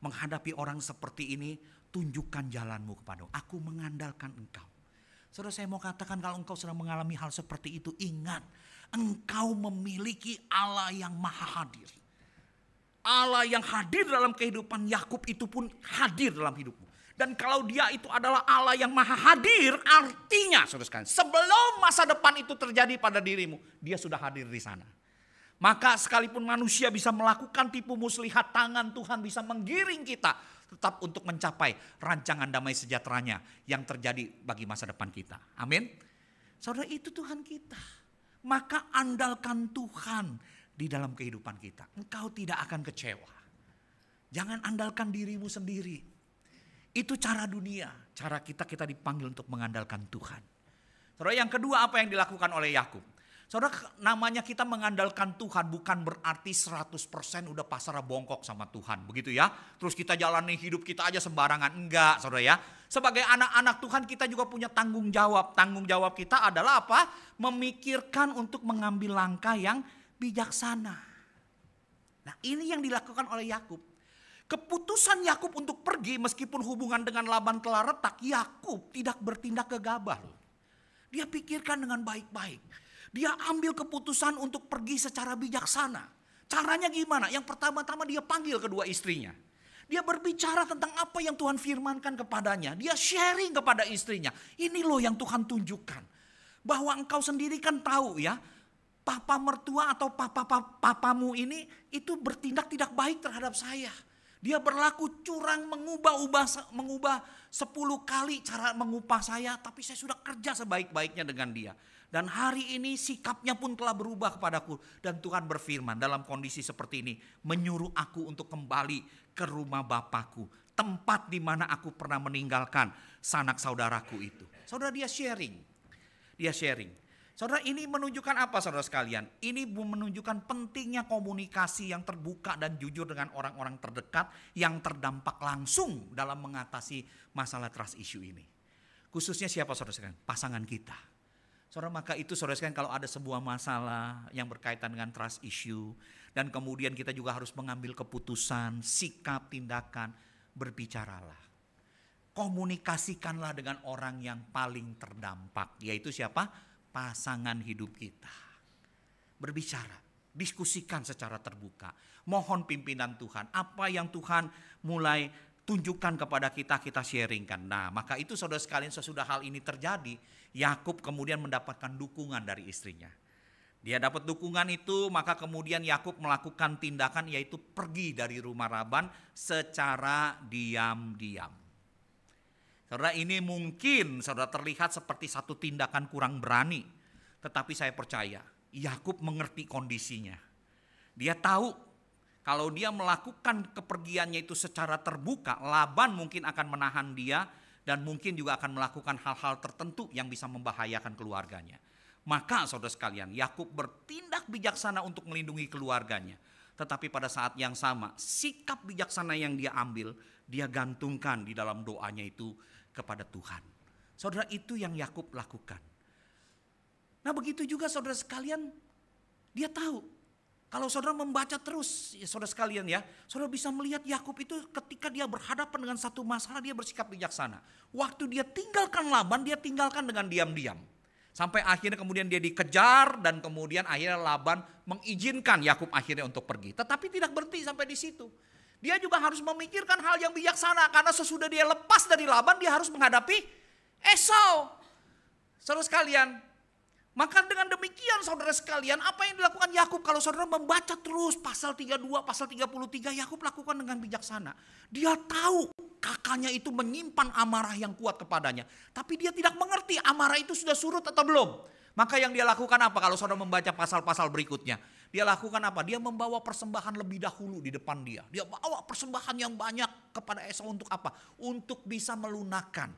menghadapi orang seperti ini, tunjukkan jalanmu kepada aku mengandalkan Engkau. Saudara, saya mau katakan, kalau engkau sedang mengalami hal seperti itu, ingat, engkau memiliki Allah yang maha hadir. Allah yang hadir dalam kehidupan Yakub itu pun hadir dalam hidupmu. Dan kalau dia itu adalah Allah yang maha hadir, artinya saudara sekalian, sebelum masa depan itu terjadi pada dirimu, dia sudah hadir di sana. Maka sekalipun manusia bisa melakukan tipu muslihat, tangan Tuhan bisa menggiring kita tetap untuk mencapai rancangan damai sejahteranya yang terjadi bagi masa depan kita. Amin. Saudara, itu Tuhan kita. Maka andalkan Tuhan di dalam kehidupan kita. Engkau tidak akan kecewa. Jangan andalkan dirimu sendiri. Itu cara dunia. Cara kita dipanggil untuk mengandalkan Tuhan. Saudara, yang kedua apa yang dilakukan oleh Yakub? Saudara, namanya kita mengandalkan Tuhan bukan berarti 100% udah pasrah bongkok sama Tuhan. Begitu ya. Terus kita jalani hidup kita aja sembarangan. Enggak, saudara ya. Sebagai anak-anak Tuhan kita juga punya tanggung jawab. Tanggung jawab kita adalah apa? Memikirkan untuk mengambil langkah yang bijaksana. Nah, ini yang dilakukan oleh Yakub. Keputusan Yakub untuk pergi meskipun hubungan dengan Laban telah retak, Yakub tidak bertindak gegabah. Dia pikirkan dengan baik-baik. Dia ambil keputusan untuk pergi secara bijaksana. Caranya gimana? Yang pertama-tama dia panggil kedua istrinya. Dia berbicara tentang apa yang Tuhan firmankan kepadanya. Dia sharing kepada istrinya. Ini loh yang Tuhan tunjukkan. Bahwa engkau sendiri kan tahu ya, papa mertua atau papamu ini itu bertindak tidak baik terhadap saya. Dia berlaku curang, mengubah 10 kali cara mengupah saya, tapi saya sudah kerja sebaik-baiknya dengan dia. Dan hari ini sikapnya pun telah berubah kepadaku. Dan Tuhan berfirman dalam kondisi seperti ini, menyuruh aku untuk kembali ke rumah Bapakku, tempat di mana aku pernah meninggalkan sanak saudaraku itu. Saudara, dia sharing. Saudara, ini menunjukkan apa saudara sekalian? Ini menunjukkan pentingnya komunikasi yang terbuka dan jujur dengan orang-orang terdekat yang terdampak langsung dalam mengatasi masalah trust issue ini. Khususnya siapa saudara sekalian? Pasangan kita. Saudara, maka itu saudara sekalian, kalau ada sebuah masalah yang berkaitan dengan trust issue dan kemudian kita juga harus mengambil keputusan, sikap, tindakan, berbicaralah. Komunikasikanlah dengan orang yang paling terdampak, yaitu siapa? Pasangan hidup kita. Berbicara, diskusikan secara terbuka. Mohon pimpinan Tuhan, apa yang Tuhan mulai tunjukkan kepada kita, kita sharingkan. Nah, maka itu saudara sekalian, sesudah hal ini terjadi, Yakub kemudian mendapatkan dukungan dari istrinya. Dia dapat dukungan itu, maka kemudian Yakub melakukan tindakan, yaitu pergi dari rumah Laban secara diam-diam. Saudara, ini mungkin saudara terlihat seperti satu tindakan kurang berani. Tetapi saya percaya Yakub mengerti kondisinya. Dia tahu kalau dia melakukan kepergiannya itu secara terbuka, Laban mungkin akan menahan dia dan mungkin juga akan melakukan hal-hal tertentu yang bisa membahayakan keluarganya. Maka saudara sekalian, Yakub bertindak bijaksana untuk melindungi keluarganya. Tetapi pada saat yang sama, sikap bijaksana yang dia ambil, dia gantungkan di dalam doanya itu kepada Tuhan. Saudara, itu yang Yakub lakukan. Nah, begitu juga saudara sekalian, dia tahu. Kalau saudara membaca terus, ya saudara sekalian ya, saudara bisa melihat Yakub itu ketika dia berhadapan dengan satu masalah, dia bersikap bijaksana. Waktu dia tinggalkan Laban, dia tinggalkan dengan diam-diam. Sampai akhirnya kemudian dia dikejar dan kemudian akhirnya Laban mengizinkan Yakub akhirnya untuk pergi. Tetapi tidak berhenti sampai di situ. Dia juga harus memikirkan hal yang bijaksana, karena sesudah dia lepas dari Laban, dia harus menghadapi Esau. Saudara sekalian, maka dengan demikian saudara sekalian, apa yang dilakukan Yakub, kalau saudara membaca terus pasal 32, pasal 33, Yakub lakukan dengan bijaksana. Dia tahu kakaknya itu menyimpan amarah yang kuat kepadanya, tapi dia tidak mengerti amarah itu sudah surut atau belum. Maka yang dia lakukan apa kalau saudara membaca pasal-pasal berikutnya? Dia lakukan apa? Dia membawa persembahan lebih dahulu di depan dia. Dia bawa persembahan yang banyak kepada Esau untuk apa? Untuk bisa melunakkan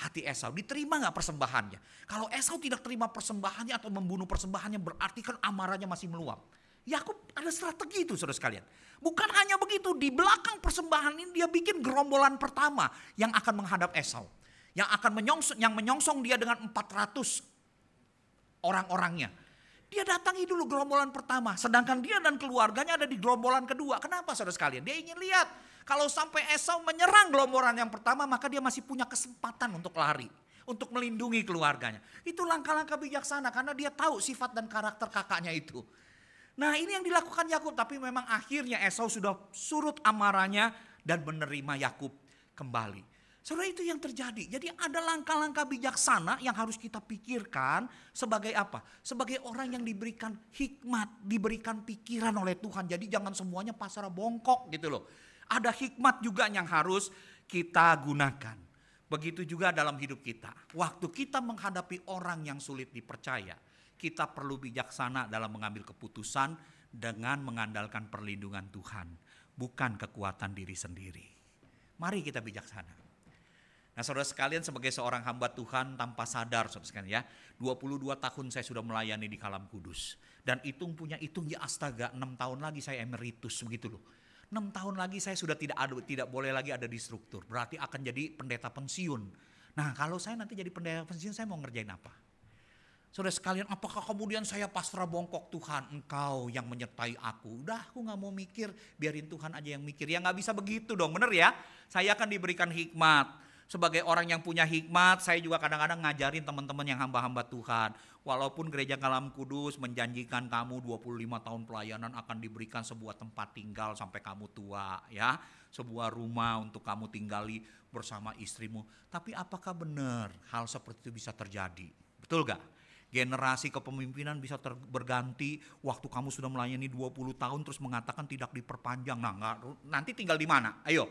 hati Esau. Diterima gak persembahannya? Kalau Esau tidak terima persembahannya atau membunuh persembahannya, berarti kan amarahnya masih meluap. Yakub ada strategi itu, saudara sekalian. Bukan hanya begitu, di belakang persembahan ini dia bikin gerombolan pertama yang akan menghadap Esau. Yang menyongsong dia dengan 400 orang-orangnya. Dia datangi dulu gerombolan pertama, sedangkan dia dan keluarganya ada di gerombolan kedua. Kenapa, saudara sekalian? Dia ingin lihat kalau sampai Esau menyerang gerombolan yang pertama, maka dia masih punya kesempatan untuk lari, untuk melindungi keluarganya. Itu langkah-langkah bijaksana karena dia tahu sifat dan karakter kakaknya itu. Nah, ini yang dilakukan Yakub, tapi memang akhirnya Esau sudah surut amarahnya dan menerima Yakub kembali. Saudara, itu yang terjadi. Jadi ada langkah-langkah bijaksana yang harus kita pikirkan sebagai apa? Sebagai orang yang diberikan hikmat, diberikan pikiran oleh Tuhan. Jadi jangan semuanya pasrah bongkok gitu loh. Ada hikmat juga yang harus kita gunakan. Begitu juga dalam hidup kita. Waktu kita menghadapi orang yang sulit dipercaya, kita perlu bijaksana dalam mengambil keputusan dengan mengandalkan perlindungan Tuhan, bukan kekuatan diri sendiri. Mari kita bijaksana. Nah, saudara sekalian, sebagai seorang hamba Tuhan tanpa sadar, saudara sekalian ya, 22 tahun saya sudah melayani di Kalam Kudus. Dan hitung ya astaga, 6 tahun lagi saya emeritus begitu loh. 6 tahun lagi saya sudah tidak boleh lagi ada di struktur. Berarti akan jadi pendeta pensiun. Nah, kalau saya nanti jadi pendeta pensiun, saya mau ngerjain apa? Saudara sekalian, apakah kemudian saya pasrah bongkok, Tuhan Engkau yang menyertai aku. Udah, aku gak mau mikir, biarin Tuhan aja yang mikir. Ya gak bisa begitu dong, bener ya? Saya akan diberikan hikmat. Sebagai orang yang punya hikmat, saya juga kadang-kadang ngajarin teman-teman yang hamba-hamba Tuhan. Walaupun gereja Kalam Kudus menjanjikan kamu 25 tahun pelayanan akan diberikan sebuah tempat tinggal sampai kamu tua ya. Sebuah rumah untuk kamu tinggali bersama istrimu. Tapi apakah benar hal seperti itu bisa terjadi? Betul gak? Generasi kepemimpinan bisa berganti, waktu kamu sudah melayani 20 tahun terus mengatakan tidak diperpanjang. Nah, nanti tinggal di mana? Ayo.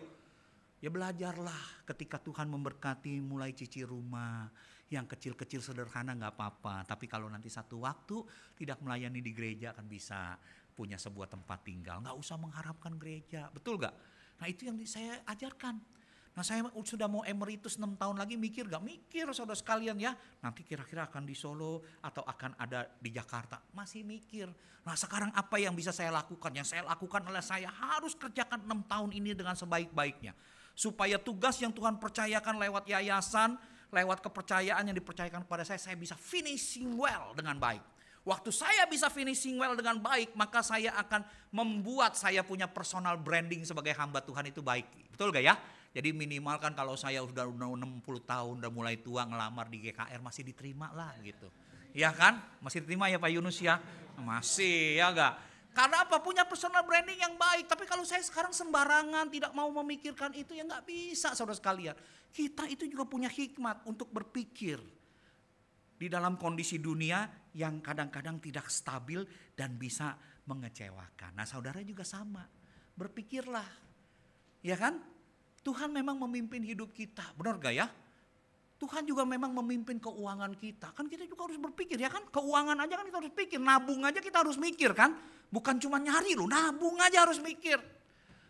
Ya belajarlah ketika Tuhan memberkati, mulai cicil rumah. Yang kecil-kecil sederhana gak apa-apa. Tapi kalau nanti satu waktu tidak melayani di gereja kan bisa punya sebuah tempat tinggal. Gak usah mengharapkan gereja, betul gak? Nah, itu yang saya ajarkan. Nah, saya sudah mau emeritus 6 tahun lagi, mikir gak? Mikir, saudara sekalian ya. Nanti kira-kira akan di Solo atau akan ada di Jakarta. Masih mikir. Nah, sekarang apa yang bisa saya lakukan? Yang saya lakukan adalah saya harus kerjakan 6 tahun ini dengan sebaik-baiknya. Supaya tugas yang Tuhan percayakan lewat yayasan, lewat kepercayaan yang dipercayakan kepada saya bisa finishing well dengan baik. Waktu saya bisa finishing well dengan baik, maka saya akan membuat saya punya personal branding sebagai hamba Tuhan itu baik. Betul gak ya? Jadi minimal kan kalau saya sudah 60 tahun, udah mulai tua, ngelamar di GKR masih diterima lah gitu. Ya kan? Masih diterima ya Pak Yunus ya? Masih ya gak? Karena apa? Punya personal branding yang baik. Tapi kalau saya sekarang sembarangan, tidak mau memikirkan itu, ya gak bisa, saudara sekalian. Kita itu juga punya hikmat untuk berpikir di dalam kondisi dunia yang kadang-kadang tidak stabil dan bisa mengecewakan. Nah, saudara juga sama. Berpikirlah. Ya kan? Tuhan memang memimpin hidup kita. Benar gak ya? Tuhan juga memang memimpin keuangan kita. Kan kita juga harus berpikir ya kan. Keuangan aja kan kita harus pikir. Nabung aja kita harus mikir kan. Bukan cuma nyari loh. Nabung aja harus mikir.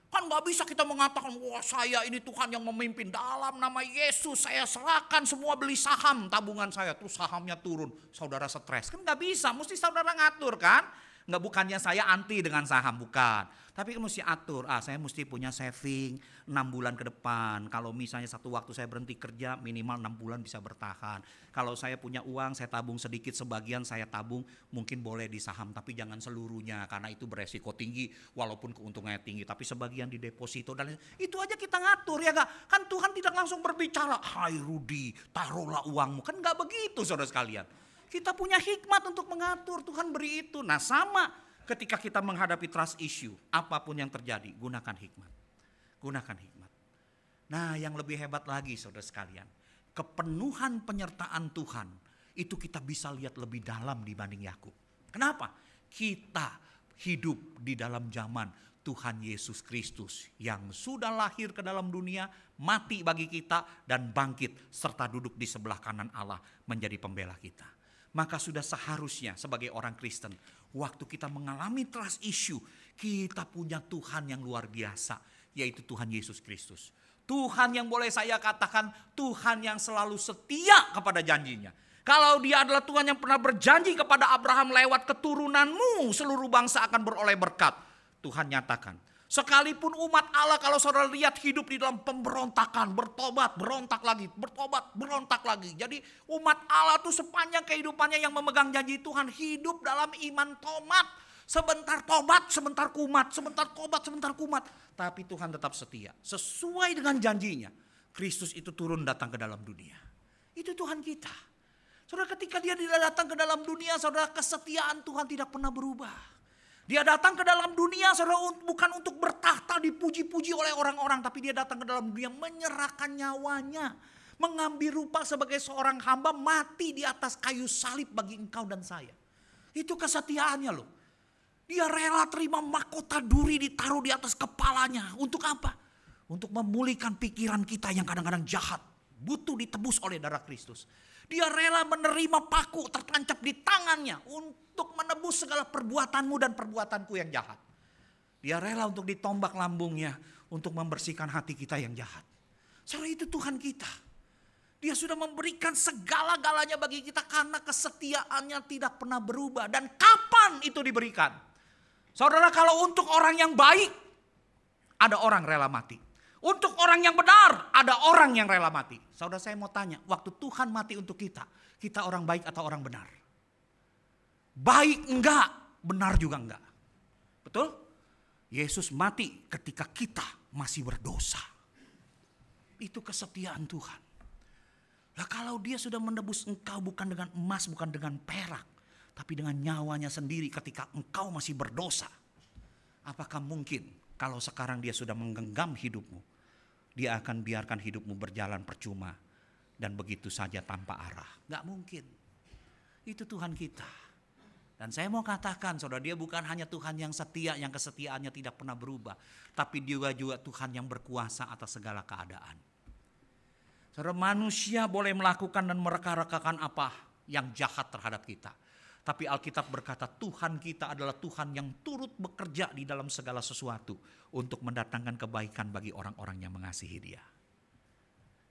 Kan gak bisa kita mengatakan. Wah, saya ini Tuhan yang memimpin. Dalam nama Yesus saya serahkan semua, beli saham tabungan saya. Terus sahamnya turun. Saudara stres. Kan gak bisa. Mesti saudara ngatur kan. Nggak, bukannya saya anti dengan saham, bukan. Tapi mesti atur, saya mesti punya saving 6 bulan ke depan. Kalau misalnya satu waktu saya berhenti kerja, minimal 6 bulan bisa bertahan. Kalau saya punya uang, saya tabung sedikit, sebagian saya tabung mungkin boleh di saham. Tapi jangan seluruhnya, karena itu beresiko tinggi walaupun keuntungannya tinggi. Tapi sebagian di deposito, dan itu aja kita ngatur ya gak? Kan Tuhan tidak langsung berbicara, hai Rudi taruhlah uangmu. Kan gak begitu saudara sekalian. Kita punya hikmat untuk mengatur, Tuhan beri itu. Nah, sama ketika kita menghadapi trust issue, apapun yang terjadi, gunakan hikmat. Gunakan hikmat. Nah, yang lebih hebat lagi saudara sekalian, kepenuhan penyertaan Tuhan, itu kita bisa lihat lebih dalam dibanding Yakub. Kenapa? Kita hidup di dalam zaman Tuhan Yesus Kristus yang sudah lahir ke dalam dunia, mati bagi kita, dan bangkit serta duduk di sebelah kanan Allah menjadi pembela kita. Maka sudah seharusnya sebagai orang Kristen, waktu kita mengalami trust issue, kita punya Tuhan yang luar biasa, yaitu Tuhan Yesus Kristus. Tuhan yang boleh saya katakan Tuhan yang selalu setia kepada janjinya. Kalau dia adalah Tuhan yang pernah berjanji kepada Abraham, lewat keturunanmu seluruh bangsa akan beroleh berkat. Tuhan nyatakan. Sekalipun umat Allah, kalau saudara lihat, hidup di dalam pemberontakan, bertobat, berontak lagi, bertobat, berontak lagi. Jadi umat Allah tuh sepanjang kehidupannya yang memegang janji Tuhan, hidup dalam iman tomat. Sebentar tobat, sebentar kumat, sebentar tobat, sebentar kumat. Tapi Tuhan tetap setia. Sesuai dengan janjinya, Kristus itu turun datang ke dalam dunia. Itu Tuhan kita. Saudara, ketika dia datang ke dalam dunia, saudara, kesetiaan Tuhan tidak pernah berubah. Dia datang ke dalam dunia, saudara, bukan untuk bertahta dipuji-puji oleh orang-orang. Tapi dia datang ke dalam dunia menyerahkan nyawanya. Mengambil rupa sebagai seorang hamba, mati di atas kayu salib bagi engkau dan saya. Itu kesetiaannya loh. Dia rela terima mahkota duri ditaruh di atas kepalanya. Untuk apa? Untuk memulihkan pikiran kita yang kadang-kadang jahat. Butuh ditebus oleh darah Kristus. Dia rela menerima paku tertancap di tangannya untuk menebus segala perbuatanmu dan perbuatanku yang jahat. Dia rela untuk ditombak lambungnya untuk membersihkan hati kita yang jahat. Saudara, itu Tuhan kita. Dia sudah memberikan segala-galanya bagi kita karena kesetiaannya tidak pernah berubah. Dan kapan itu diberikan? Saudara, kalau untuk orang yang baik, ada orang rela mati. Untuk orang yang benar, ada orang yang rela mati. Saudara, saya mau tanya, waktu Tuhan mati untuk kita, kita orang baik atau orang benar? Baik enggak, benar juga enggak. Betul? Yesus mati ketika kita masih berdosa. Itu kesetiaan Tuhan. Nah, kalau dia sudah menebus engkau bukan dengan emas, bukan dengan perak, tapi dengan nyawanya sendiri ketika engkau masih berdosa. Apakah mungkin kalau sekarang dia sudah menggenggam hidupmu, dia akan biarkan hidupmu berjalan percuma dan begitu saja tanpa arah? Gak mungkin. Itu Tuhan kita. Dan saya mau katakan, saudara, dia bukan hanya Tuhan yang setia, yang kesetiaannya tidak pernah berubah, tapi dia juga Tuhan yang berkuasa atas segala keadaan. Saudara, manusia boleh melakukan dan mereka-rekakan apa yang jahat terhadap kita. Tapi Alkitab berkata Tuhan kita adalah Tuhan yang turut bekerja di dalam segala sesuatu untuk mendatangkan kebaikan bagi orang-orang yang mengasihi Dia.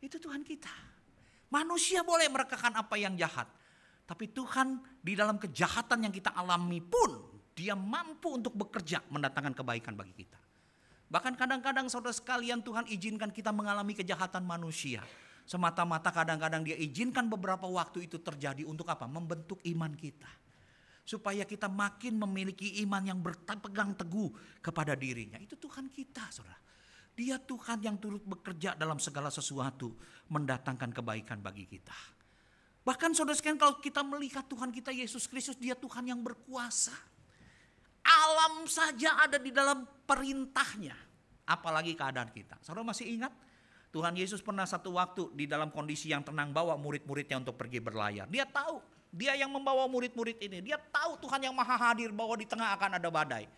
Itu Tuhan kita. Manusia boleh merekakan apa yang jahat. Tapi Tuhan di dalam kejahatan yang kita alami pun Dia mampu untuk bekerja mendatangkan kebaikan bagi kita. Bahkan kadang-kadang saudara sekalian, Tuhan izinkan kita mengalami kejahatan manusia. Semata-mata kadang-kadang Dia izinkan beberapa waktu itu terjadi untuk apa? Membentuk iman kita. Supaya kita makin memiliki iman yang berpegang teguh kepada dirinya. Itu Tuhan kita, saudara. Dia Tuhan yang turut bekerja dalam segala sesuatu mendatangkan kebaikan bagi kita. Bahkan saudara sekalian, kalau kita melihat Tuhan kita Yesus Kristus, Dia Tuhan yang berkuasa. Alam saja ada di dalam perintahnya. Apalagi keadaan kita. Saudara masih ingat? Tuhan Yesus pernah satu waktu di dalam kondisi yang tenang bawa murid-muridnya untuk pergi berlayar. Dia tahu, dia yang membawa murid-murid ini. Dia tahu Tuhan yang maha hadir bahwa di tengah akan ada badai.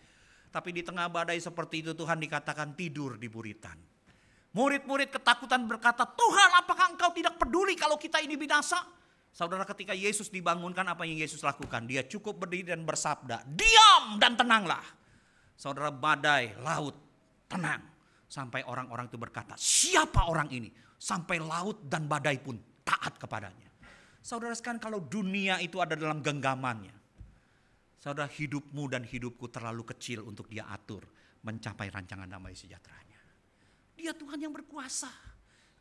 Tapi di tengah badai seperti itu Tuhan dikatakan tidur di buritan. Murid-murid ketakutan berkata, Tuhan, apakah engkau tidak peduli kalau kita ini binasa? Saudara, ketika Yesus dibangunkan, apa yang Yesus lakukan? Dia cukup berdiri dan bersabda, diam dan tenanglah. Saudara, badai, laut, tenang. Sampai orang-orang itu berkata, siapa orang ini? Sampai laut dan badai pun taat kepadanya. Saudara sekalian, kalau dunia itu ada dalam genggamannya, saudara, hidupmu dan hidupku terlalu kecil untuk Dia atur mencapai rancangan damai sejahteranya. Dia Tuhan yang berkuasa.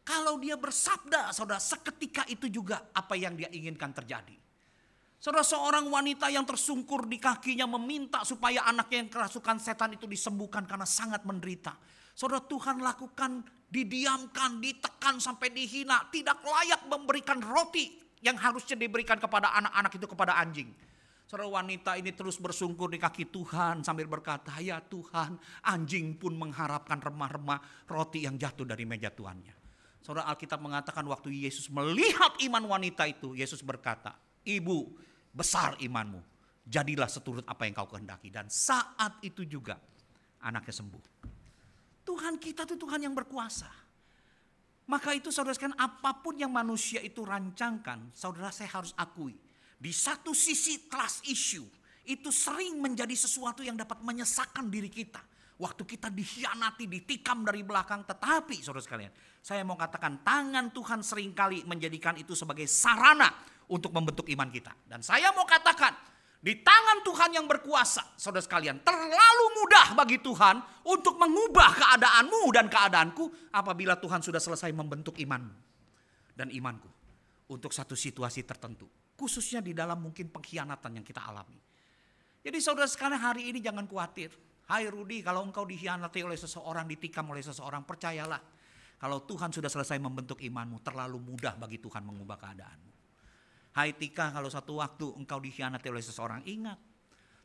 Kalau Dia bersabda, saudara, seketika itu juga apa yang Dia inginkan terjadi. Saudara, seorang wanita yang tersungkur di kakinya meminta supaya anaknya yang kerasukan setan itu disembuhkan karena sangat menderita. Saudara, Tuhan lakukan, didiamkan, ditekan sampai dihina. Tidak layak memberikan roti yang harusnya diberikan kepada anak-anak itu kepada anjing. Saudara, wanita ini terus bersungkur di kaki Tuhan sambil berkata, ya Tuhan, anjing pun mengharapkan remah-remah roti yang jatuh dari meja tuannya. Saudara, Alkitab mengatakan waktu Yesus melihat iman wanita itu, Yesus berkata, ibu, besar imanmu, jadilah seturut apa yang kau kehendaki. Dan saat itu juga anaknya sembuh. Tuhan kita itu Tuhan yang berkuasa. Maka itu saudara sekalian, apapun yang manusia itu rancangkan, saudara, saya harus akui, Di satu sisi trust issue itu sering menjadi sesuatu yang dapat menyesakkan diri kita. Waktu kita dikhianati, ditikam dari belakang. Tetapi saudara sekalian, saya mau katakan tangan Tuhan seringkali menjadikan itu sebagai sarana untuk membentuk iman kita. Dan saya mau katakan, di tangan Tuhan yang berkuasa, saudara sekalian, terlalu mudah bagi Tuhan untuk mengubah keadaanmu dan keadaanku apabila Tuhan sudah selesai membentuk imanmu dan imanku untuk satu situasi tertentu. Khususnya di dalam mungkin pengkhianatan yang kita alami. Jadi saudara sekalian, hari ini jangan khawatir. Hai Rudi, kalau engkau dikhianati oleh seseorang, ditikam oleh seseorang, percayalah. Kalau Tuhan sudah selesai membentuk imanmu, terlalu mudah bagi Tuhan mengubah keadaanmu. Hai Tika, kalau satu waktu engkau dikhianati oleh seseorang, ingat.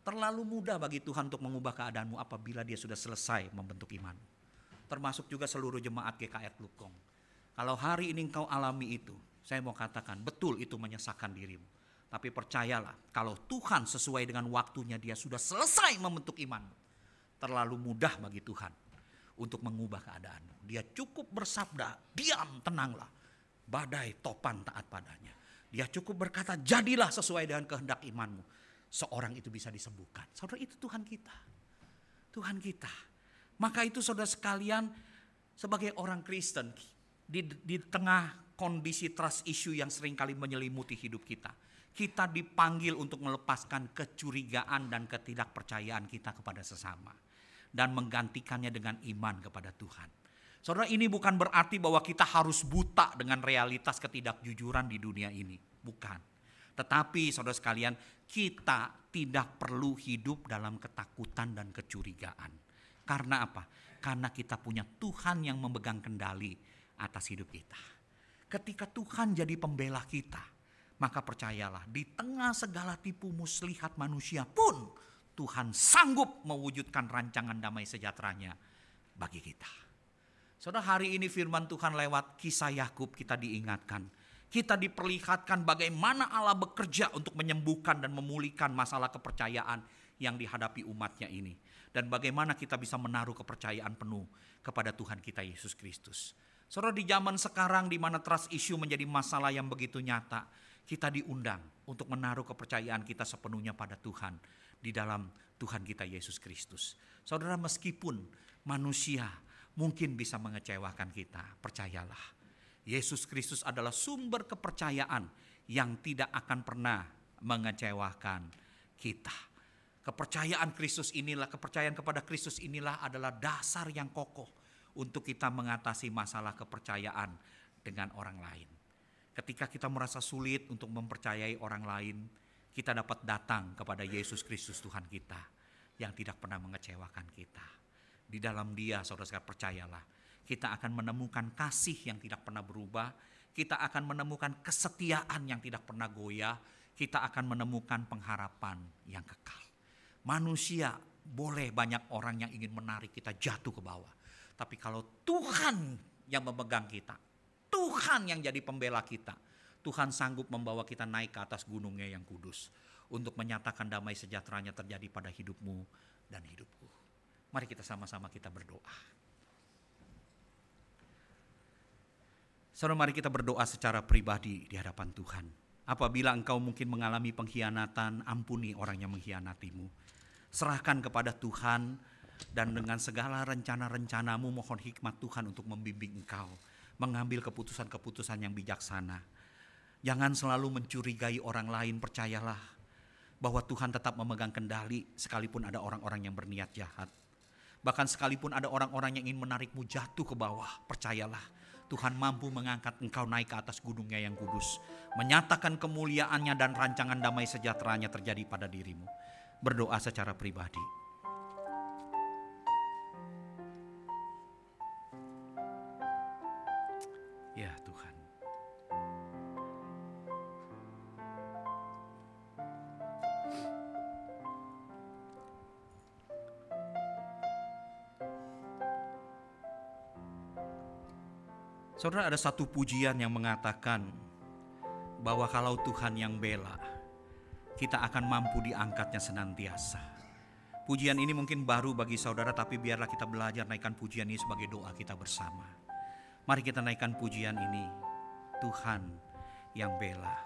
Terlalu mudah bagi Tuhan untuk mengubah keadaanmu apabila dia sudah selesai membentuk imanmu. Termasuk juga seluruh jemaat GKR Lukong. Kalau hari ini engkau alami itu, saya mau katakan betul itu menyesakkan dirimu. Tapi percayalah, kalau Tuhan sesuai dengan waktunya dia sudah selesai membentuk imanmu. Terlalu mudah bagi Tuhan untuk mengubah keadaanmu. Dia cukup bersabda, diam, tenanglah. Badai topan taat padanya. Dia cukup berkata, jadilah sesuai dengan kehendak imanmu. Seorang itu bisa disembuhkan. Saudara, itu Tuhan kita. Tuhan kita. Maka itu saudara sekalian, sebagai orang Kristen, di tengah kondisi trust issue yang seringkali menyelimuti hidup kita. Kita dipanggil untuk melepaskan kecurigaan dan ketidakpercayaan kita kepada sesama. Dan menggantikannya dengan iman kepada Tuhan. Saudara, ini bukan berarti bahwa kita harus buta dengan realitas ketidakjujuran di dunia ini. Bukan. Tetapi saudara sekalian, kita tidak perlu hidup dalam ketakutan dan kecurigaan. Karena apa? Karena kita punya Tuhan yang memegang kendali atas hidup kita. Ketika Tuhan jadi pembela kita, maka percayalah di tengah segala tipu muslihat manusia pun Tuhan sanggup mewujudkan rancangan damai sejahteranya bagi kita. Saudara, hari ini firman Tuhan lewat kisah Yakub kita diingatkan. Kita diperlihatkan bagaimana Allah bekerja untuk menyembuhkan dan memulihkan masalah kepercayaan yang dihadapi umatnya ini. Dan bagaimana kita bisa menaruh kepercayaan penuh kepada Tuhan kita Yesus Kristus. Saudara, di zaman sekarang di mana trust issue menjadi masalah yang begitu nyata, kita diundang untuk menaruh kepercayaan kita sepenuhnya pada Tuhan di dalam Tuhan kita Yesus Kristus. Saudara, meskipun manusia mungkin bisa mengecewakan kita, percayalah. Yesus Kristus adalah sumber kepercayaan yang tidak akan pernah mengecewakan kita. Kepercayaan Kristus inilah, kepercayaan kepada Kristus inilah adalah dasar yang kokoh untuk kita mengatasi masalah kepercayaan dengan orang lain. Ketika kita merasa sulit untuk mempercayai orang lain, kita dapat datang kepada Yesus Kristus Tuhan kita yang tidak pernah mengecewakan kita. Di dalam Dia, saudara-saudara, percayalah, kita akan menemukan kasih yang tidak pernah berubah, kita akan menemukan kesetiaan yang tidak pernah goyah, kita akan menemukan pengharapan yang kekal. Manusia boleh banyak orang yang ingin menarik kita jatuh ke bawah. Tapi kalau Tuhan yang memegang kita, Tuhan yang jadi pembela kita, Tuhan sanggup membawa kita naik ke atas gunungnya yang kudus untuk menyatakan damai sejahteranya terjadi pada hidupmu dan hidupku. Mari kita sama-sama kita berdoa. Saudara, mari kita berdoa secara pribadi di hadapan Tuhan. Apabila engkau mungkin mengalami pengkhianatan, ampuni orang yang mengkhianatimu. Serahkan kepada Tuhan. Dan dengan segala rencana-rencanamu, mohon hikmat Tuhan untuk membimbing engkau mengambil keputusan-keputusan yang bijaksana. Jangan selalu mencurigai orang lain, percayalah bahwa Tuhan tetap memegang kendali sekalipun ada orang-orang yang berniat jahat. Bahkan sekalipun ada orang-orang yang ingin menarikmu jatuh ke bawah, percayalah Tuhan mampu mengangkat engkau naik ke atas gunungnya yang kudus, menyatakan kemuliaannya dan rancangan damai sejahteranya terjadi pada dirimu. Berdoa secara pribadi. Ya Tuhan. Saudara, ada satu pujian yang mengatakan bahwa kalau Tuhan yang bela, kita akan mampu diangkatnya senantiasa. Pujian ini mungkin baru bagi saudara, tapi biarlah kita belajar naikkan pujian ini sebagai doa kita bersama. Mari kita naikkan pujian ini, Tuhan yang bela.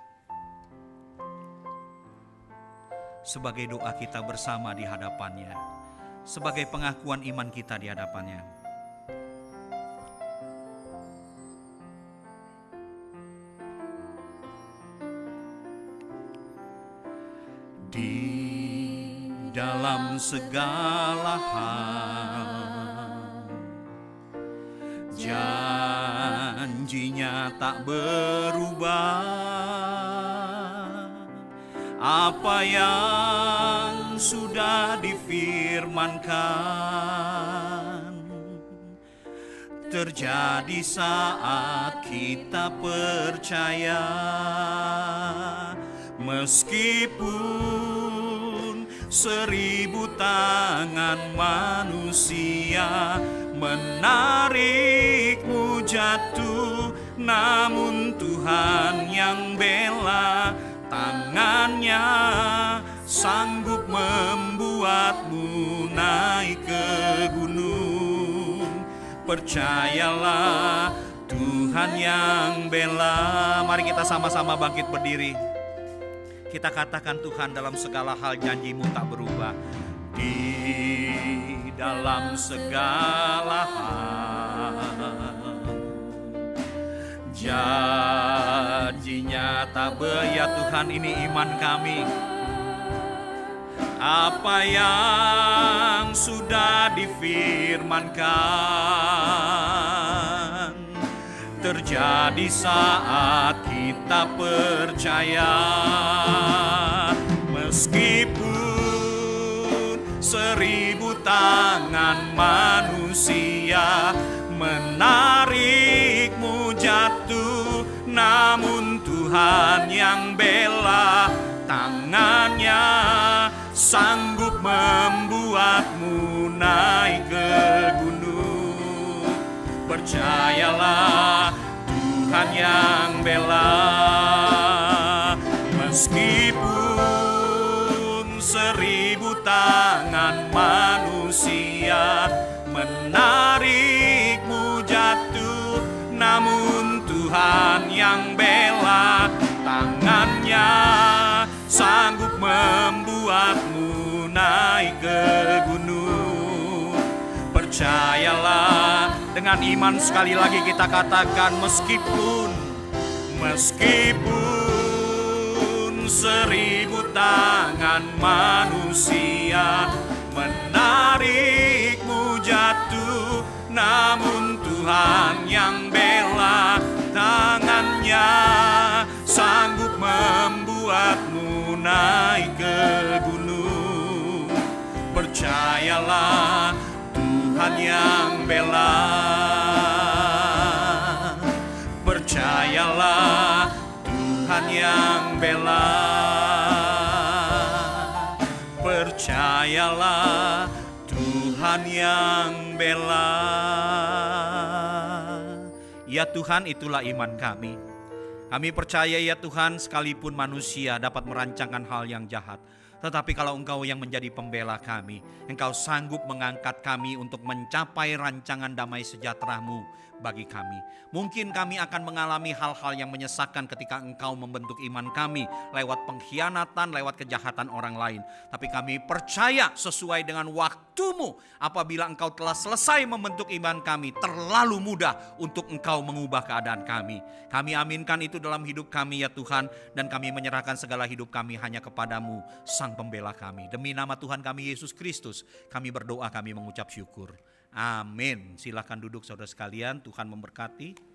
sebagai doa kita bersama di hadapannya, sebagai pengakuan iman kita di hadapannya. Di dalam segala hal, janjinya tak berubah. Apa yang sudah difirmankan terjadi saat kita percaya. Meskipun 1000 tangan manusia menarikmu jatuh, namun Tuhan yang bela, tangannya sanggup membuatmu naik ke gunung. Percayalah, Tuhan yang bela. Mari kita sama-sama bangkit berdiri. Kita katakan, Tuhan, dalam segala hal janji-Mu tak berubah. Di dalam segala hal, janjinya tak berubah. Ya Tuhan, ini iman kami. Apa yang sudah difirmankan terjadi saat kita percaya. Meskipun 1000 tangan manusia menarikmu jatuh, namun Tuhan yang bela, tangannya sanggup membuatmu naik ke gunung. Percayalah, Tuhan yang bela. Meskipun 1000 tangan manusia menarikmu jatuh, namun Tuhan yang bela, tangannya sanggup membuatmu naik ke gunung. Percayalah, dengan iman sekali lagi kita katakan, meskipun 1000 tangan manusia menarikmu jatuh, namun Tuhan yang bela, tangannya sanggup membuatmu naik ke gunung. Percayalah, Tuhan yang bela. Percayalah, Tuhan yang bela. Percayalah, Tuhan yang bela. Ya Tuhan, itulah iman kami. Kami percaya ya Tuhan, sekalipun manusia dapat merancangkan hal yang jahat, tetapi kalau Engkau yang menjadi pembela kami, Engkau sanggup mengangkat kami untuk mencapai rancangan damai sejahtera-Mu bagi kami. Mungkin kami akan mengalami hal-hal yang menyesakkan ketika Engkau membentuk iman kami lewat pengkhianatan, lewat kejahatan orang lain. Tapi kami percaya sesuai dengan waktu-Mu, apabila Engkau telah selesai membentuk iman kami, terlalu mudah untuk Engkau mengubah keadaan kami. Kami aminkan itu dalam hidup kami ya Tuhan, dan kami menyerahkan segala hidup kami hanya kepadamu, Sang Pembela kami. Demi nama Tuhan kami Yesus Kristus, kami berdoa, kami mengucap syukur. Amin. Silakan duduk saudara sekalian, Tuhan memberkati.